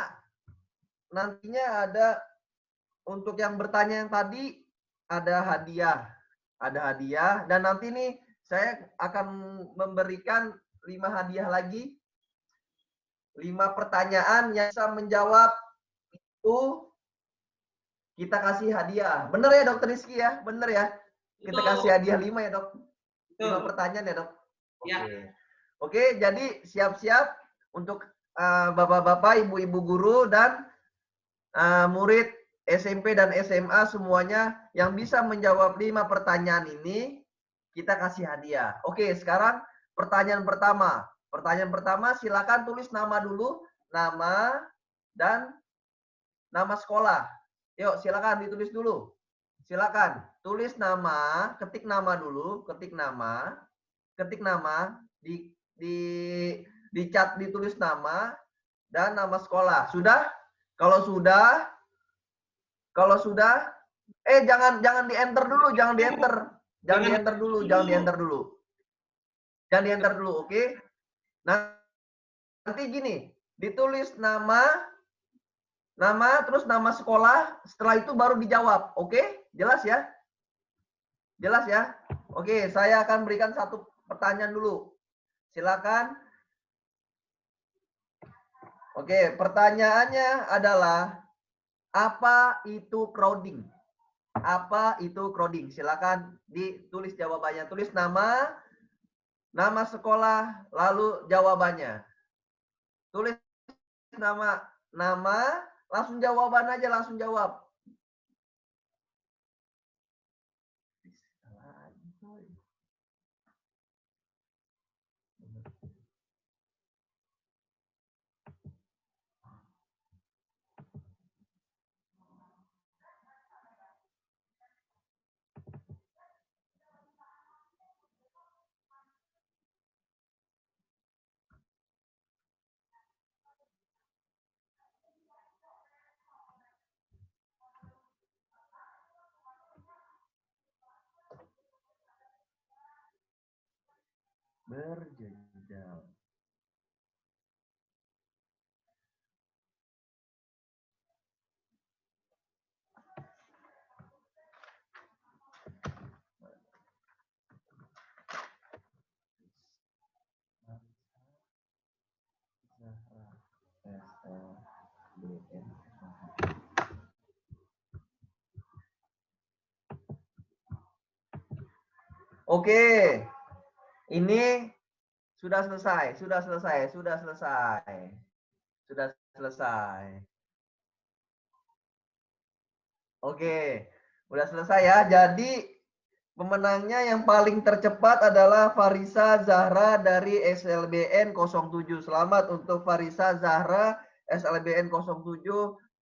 ada, untuk yang bertanya yang tadi, ada hadiah, dan nanti nih saya akan memberikan 5 hadiah lagi, 5 pertanyaan yang bisa menjawab itu kita kasih hadiah. Bener ya Dokter Rizky ya? Bener ya? Kita kasih hadiah 5 ya Dok? 5 pertanyaan ya Dok? Ya. Oke, jadi siap-siap untuk bapak-bapak, ibu-ibu guru, dan murid SMP dan SMA semuanya yang bisa menjawab 5 pertanyaan ini, kita kasih hadiah. Oke, sekarang pertanyaan pertama. Pertanyaan pertama, silakan tulis nama dulu, nama dan nama sekolah. Yuk, silakan ditulis dulu. Silakan tulis nama, ketik nama dulu, ketik nama, di chat ditulis nama dan nama sekolah. Sudah? Kalau sudah, jangan di enter dulu, jangan di enter dulu, oke? Nanti gini, ditulis nama terus nama sekolah, setelah itu baru dijawab, oke? Jelas ya? Jelas ya? Oke, saya akan berikan satu pertanyaan dulu. Silakan. Oke, pertanyaannya adalah, apa itu crowding? Apa itu crowding? Silakan ditulis jawabannya. Tulis nama sekolah, lalu jawabannya. Tulis nama, langsung jawaban aja, langsung jawab. Berjenjang. Oke, ini sudah selesai. Oke, udah selesai ya. Jadi pemenangnya yang paling tercepat adalah Farisa Zahra dari SLBN 07. Selamat untuk Farisa Zahra SLBN 07.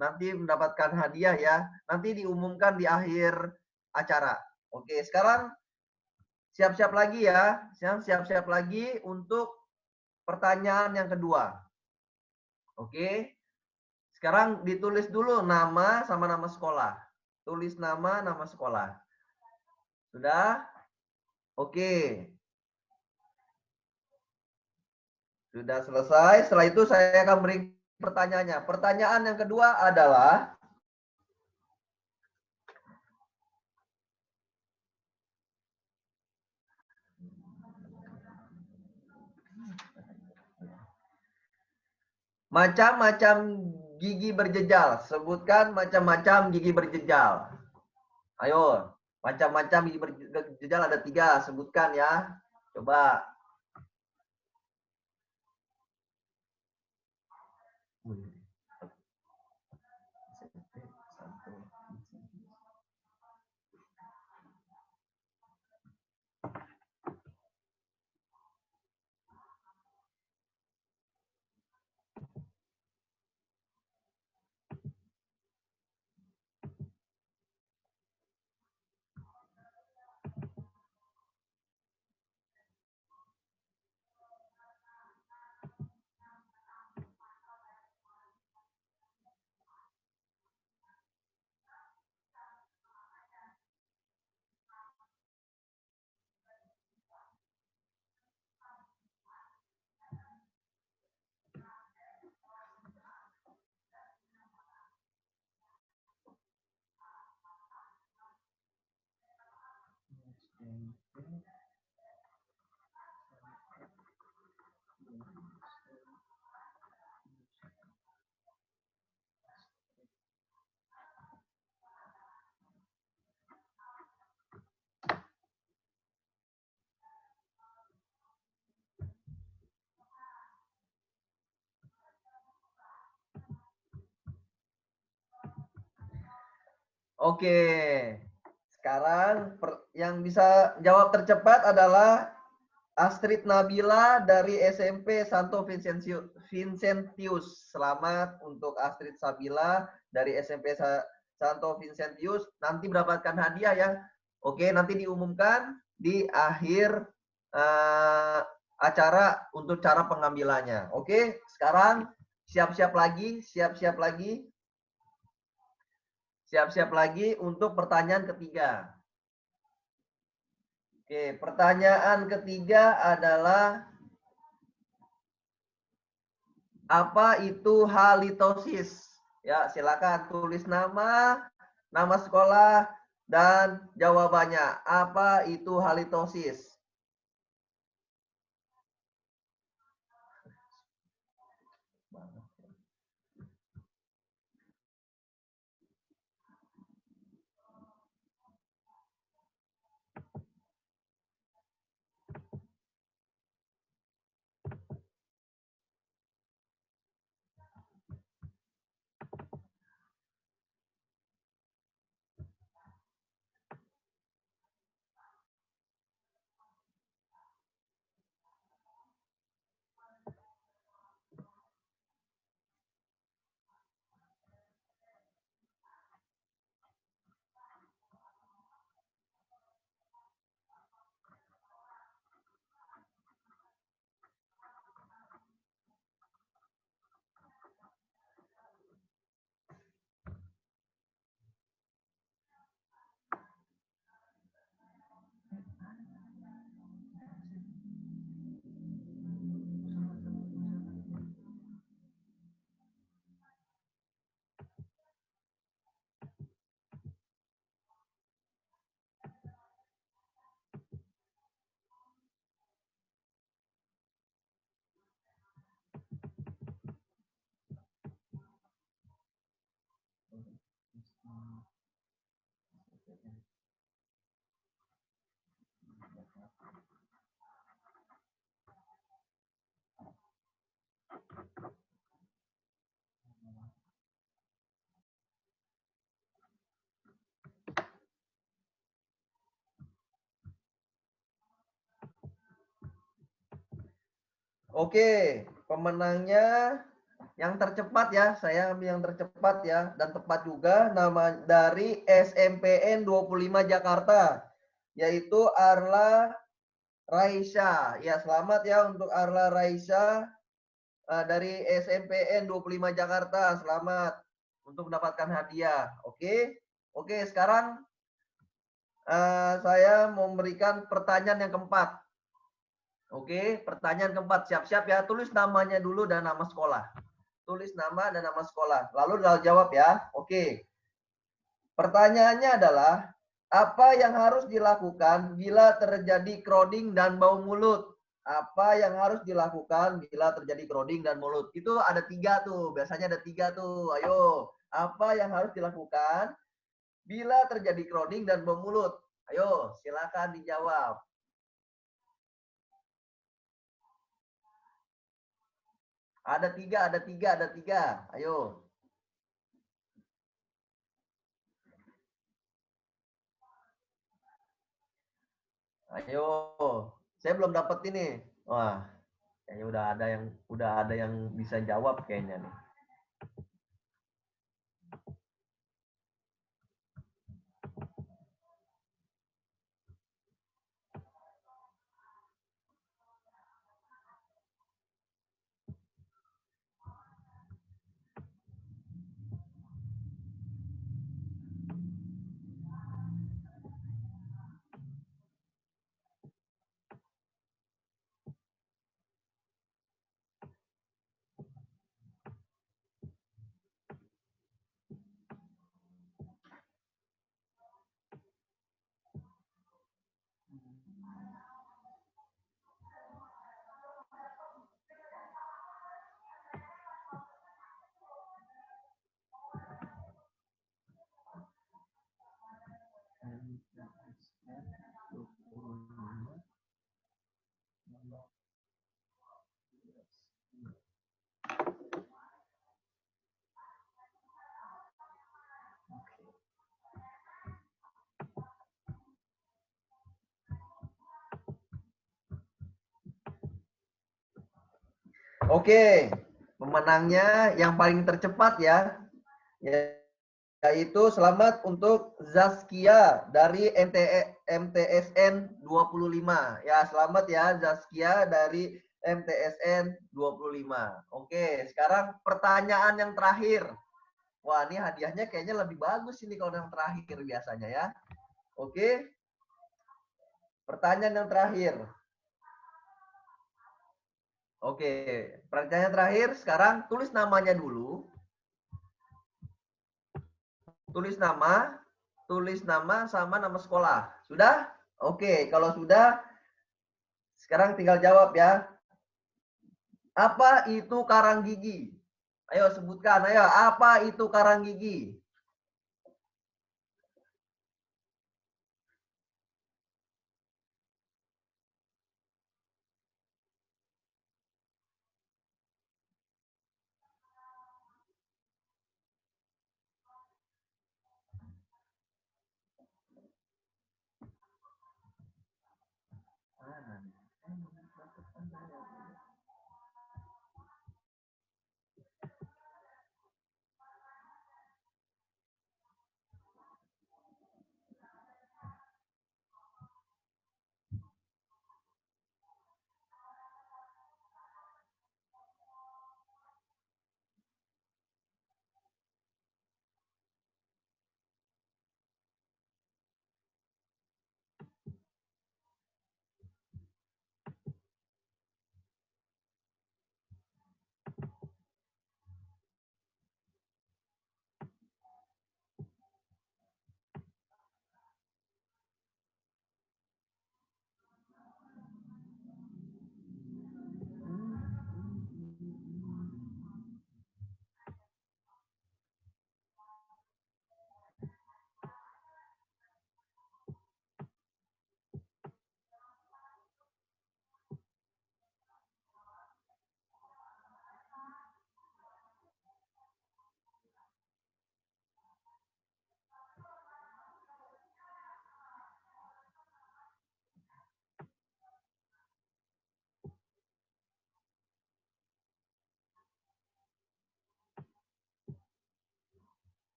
Nanti mendapatkan hadiah ya. Nanti diumumkan di akhir acara. Oke, sekarang siap-siap lagi ya. Siap-siap lagi untuk pertanyaan yang kedua. Oke. Sekarang ditulis dulu nama sama nama sekolah. tulis nama, nama sekolah. Sudah? Oke. Sudah selesai. Setelah itu saya akan beri pertanyaannya. Pertanyaan yang kedua adalah macam-macam gigi berjejal. Sebutkan macam-macam gigi berjejal. Ayo, macam-macam gigi berjejal ada 3. Sebutkan ya. Coba. Oke. Sekarang yang bisa jawab tercepat adalah Astrid Nabila dari SMP Santo Vincentius. Selamat untuk Astrid Sabila dari SMP Santo Vincentius. Nanti mendapatkan hadiah ya. Oke, nanti diumumkan di akhir acara untuk cara pengambilannya. Oke, sekarang siap-siap lagi, siap-siap lagi. Siap-siap lagi untuk pertanyaan ketiga. Oke, pertanyaan ketiga adalah apa itu halitosis? Ya, silakan tulis nama, nama sekolah, dan jawabannya. Apa itu halitosis? Oke, pemenangnya yang tercepat ya, saya ambil yang tercepat ya, dan tepat juga nama dari SMPN 25 Jakarta, yaitu Arla Raisya. Ya, selamat ya untuk Arla Raisya dari SMPN 25 Jakarta, selamat untuk mendapatkan hadiah. Oke, Oke, sekarang saya mau memberikan pertanyaan yang keempat. Oke, pertanyaan keempat. Siap-siap ya. Tulis namanya dulu dan nama sekolah. Tulis nama dan nama sekolah. Lalu jawab ya. Oke. Pertanyaannya adalah, apa yang harus dilakukan bila terjadi crowding dan bau mulut? Apa yang harus dilakukan bila terjadi crowding dan mulut? Itu ada 3 tuh. Biasanya ada 3 tuh. Ayo. Apa yang harus dilakukan bila terjadi crowding dan bau mulut? Ayo, silakan dijawab. Ada 3, ada 3, ada 3. Ayo. Ayo. Saya belum dapat ini. Wah, kayaknya udah ada yang bisa jawab kayaknya nih. Oke, pemenangnya yang paling tercepat ya, yaitu selamat untuk Zaskia dari MTSN 25. Ya, selamat ya Zaskia dari MTSN 25. Oke, sekarang pertanyaan yang terakhir. Wah, ini hadiahnya kayaknya lebih bagus ini kalau yang terakhir biasanya ya. Oke. Pertanyaan yang terakhir. Oke, pertanyaan terakhir sekarang tulis namanya dulu. Tulis nama sama nama sekolah. Sudah? Oke, kalau sudah sekarang tinggal jawab ya. Apa itu karang gigi? Ayo sebutkan, ayo. Apa itu karang gigi?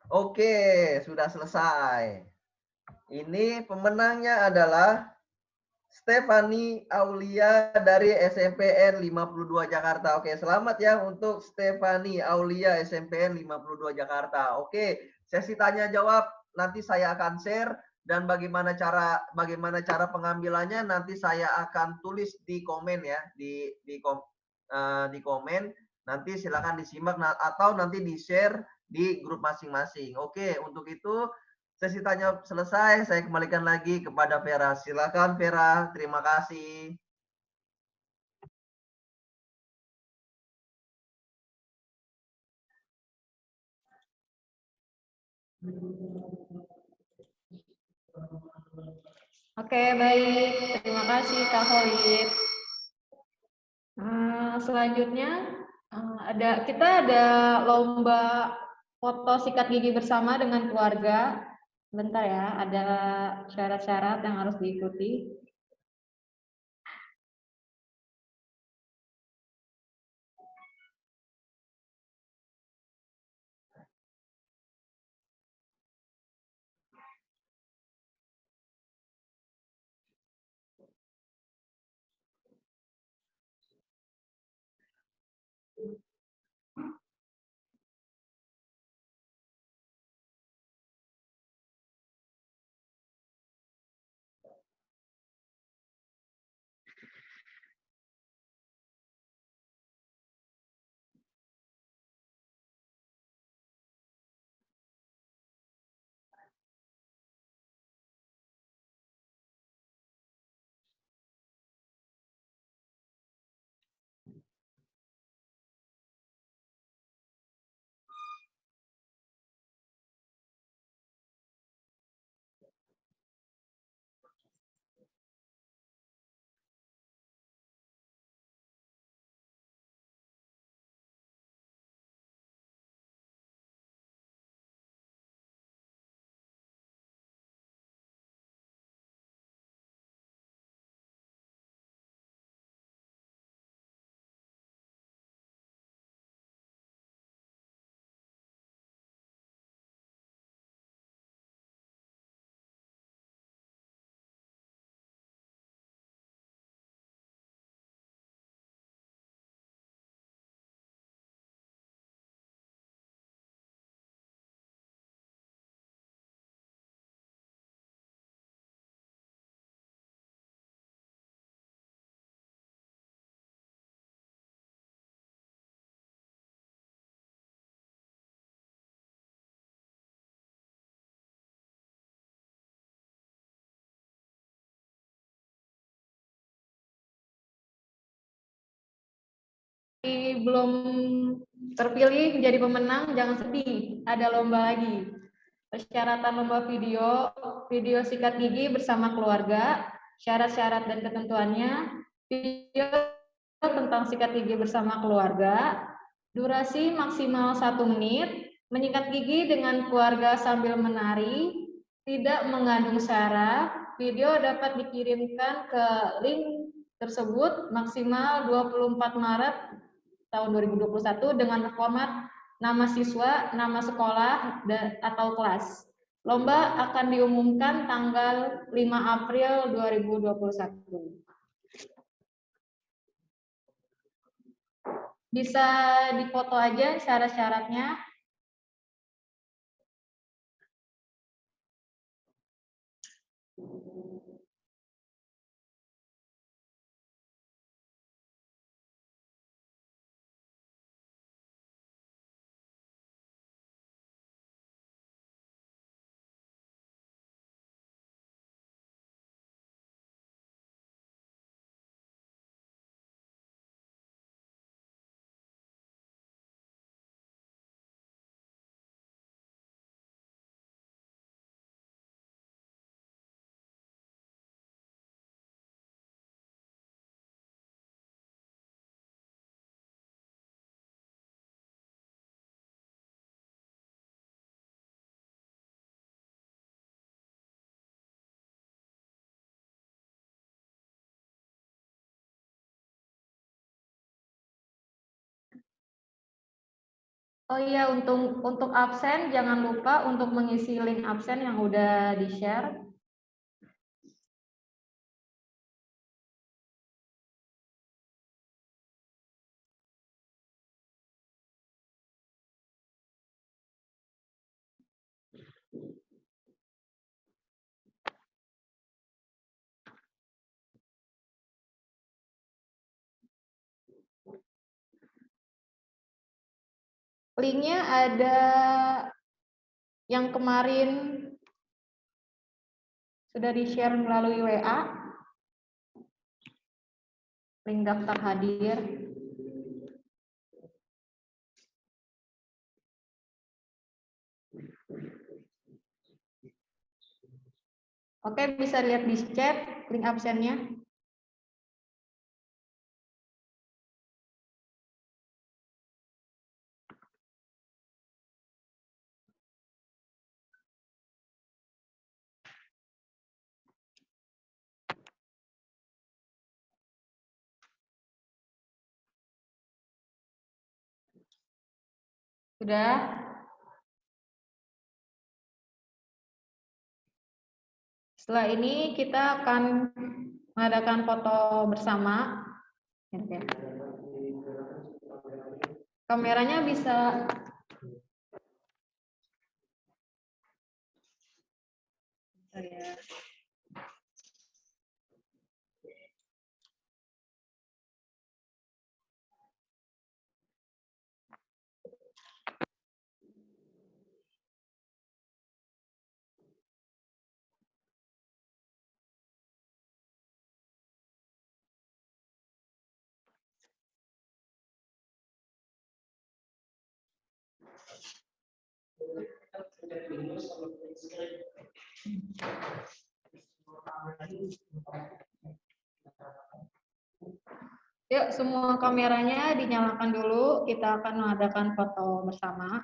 Oke, sudah selesai. Ini pemenangnya adalah Stefani Aulia dari SMPN 52 Jakarta. Oke, selamat ya untuk Stefani Aulia SMPN 52 Jakarta. Oke, sesi tanya jawab nanti saya akan share dan bagaimana cara pengambilannya nanti saya akan tulis di komen ya, di komen. Nanti silakan disimak atau nanti di-share di grup masing-masing. Oke, untuk itu sesi tanya selesai, saya kembalikan lagi kepada Vera. Silakan Vera, terima kasih. Oke, baik. Terima kasih Kak Holid. Selanjutnya kita ada lomba foto sikat gigi bersama dengan keluarga. Bentar ya, ada syarat-syarat yang harus diikuti. Belum terpilih menjadi pemenang, jangan sedih, ada lomba lagi. Persyaratan lomba video sikat gigi bersama keluarga, syarat-syarat dan ketentuannya, video tentang sikat gigi bersama keluarga, durasi maksimal 1 menit, menyikat gigi dengan keluarga sambil menari, tidak mengandung syarat, video dapat dikirimkan ke link tersebut maksimal 24 Maret tahun 2021 dengan format nama siswa, nama sekolah, atau kelas. Lomba akan diumumkan tanggal 5 April 2021. Bisa difoto aja syarat-syaratnya. Oh iya, untuk absen jangan lupa untuk mengisi link absen yang udah di-share. Linknya ada yang kemarin sudah di-share melalui WA, link daftar hadir. Oke, bisa lihat di chat link absennya. Sudah? Setelah ini kita akan mengadakan foto bersama. Kameranya bisa Yuk, semua kameranya dinyalakan dulu. Kita akan mengadakan foto bersama.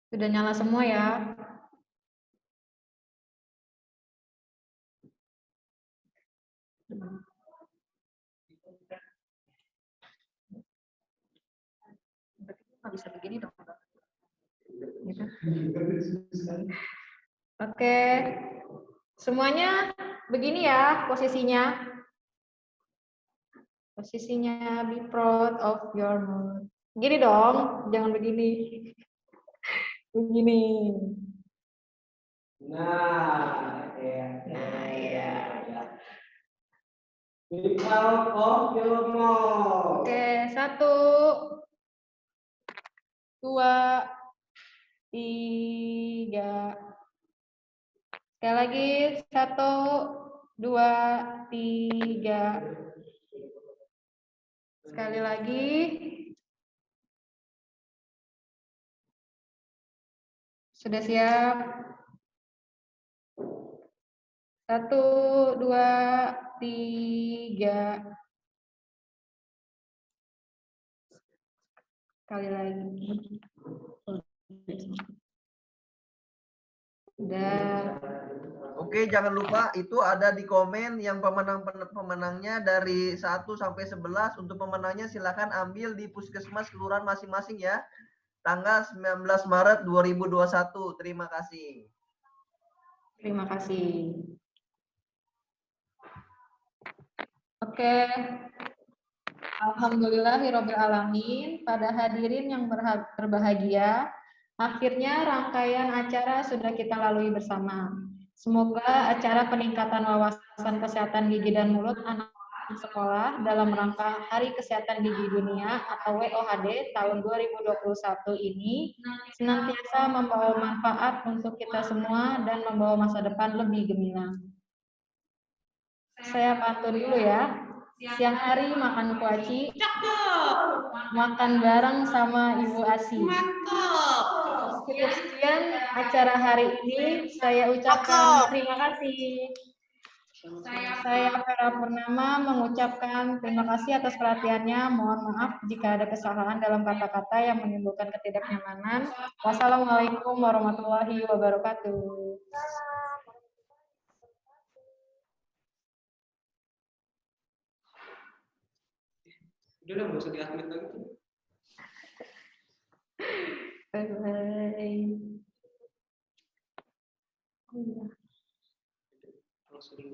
Sudah nyala semua ya? Nggak bisa begini dong. Gitu. Oke, semuanya begini ya posisinya. Posisinya be proud of your mood. Gini dong, jangan begini. Begini. Nah, ya. Be proud of your mood. Oke, 1, 2, 3. Sekali lagi, 1, 2, 3. Sekali lagi. Sudah siap? 1, 2, 3. Sekali lagi. Udah. Oke, jangan lupa itu ada di komen yang pemenangnya dari 1 sampai 11. Untuk pemenangnya silakan ambil di puskesmas kelurahan masing-masing ya. Tanggal 19 Maret 2021. Terima kasih. Terima kasih. Oke. Alhamdulillahirabbil alamin. Pada hadirin yang berbahagia, akhirnya rangkaian acara sudah kita lalui bersama. Semoga acara peningkatan wawasan kesehatan gigi dan mulut anak sekolah dalam rangka Hari Kesehatan Gigi Dunia atau WOHD tahun 2021 ini senantiasa membawa manfaat untuk kita semua dan membawa masa depan lebih gemilang. Saya pantun dulu ya. Siang hari makan kuaci, makan bareng sama Ibu Asi. Cukup sekian acara hari ini. Saya ucapkan terima kasih. Saya Vera Purnama mengucapkan terima kasih atas perhatiannya. Mohon maaf jika ada kesalahan dalam kata-kata yang menimbulkan ketidaknyamanan. Wassalamualaikum warahmatullahi wabarakatuh. Udah nggak usah di-admit lagi. Bye-bye. Langsung di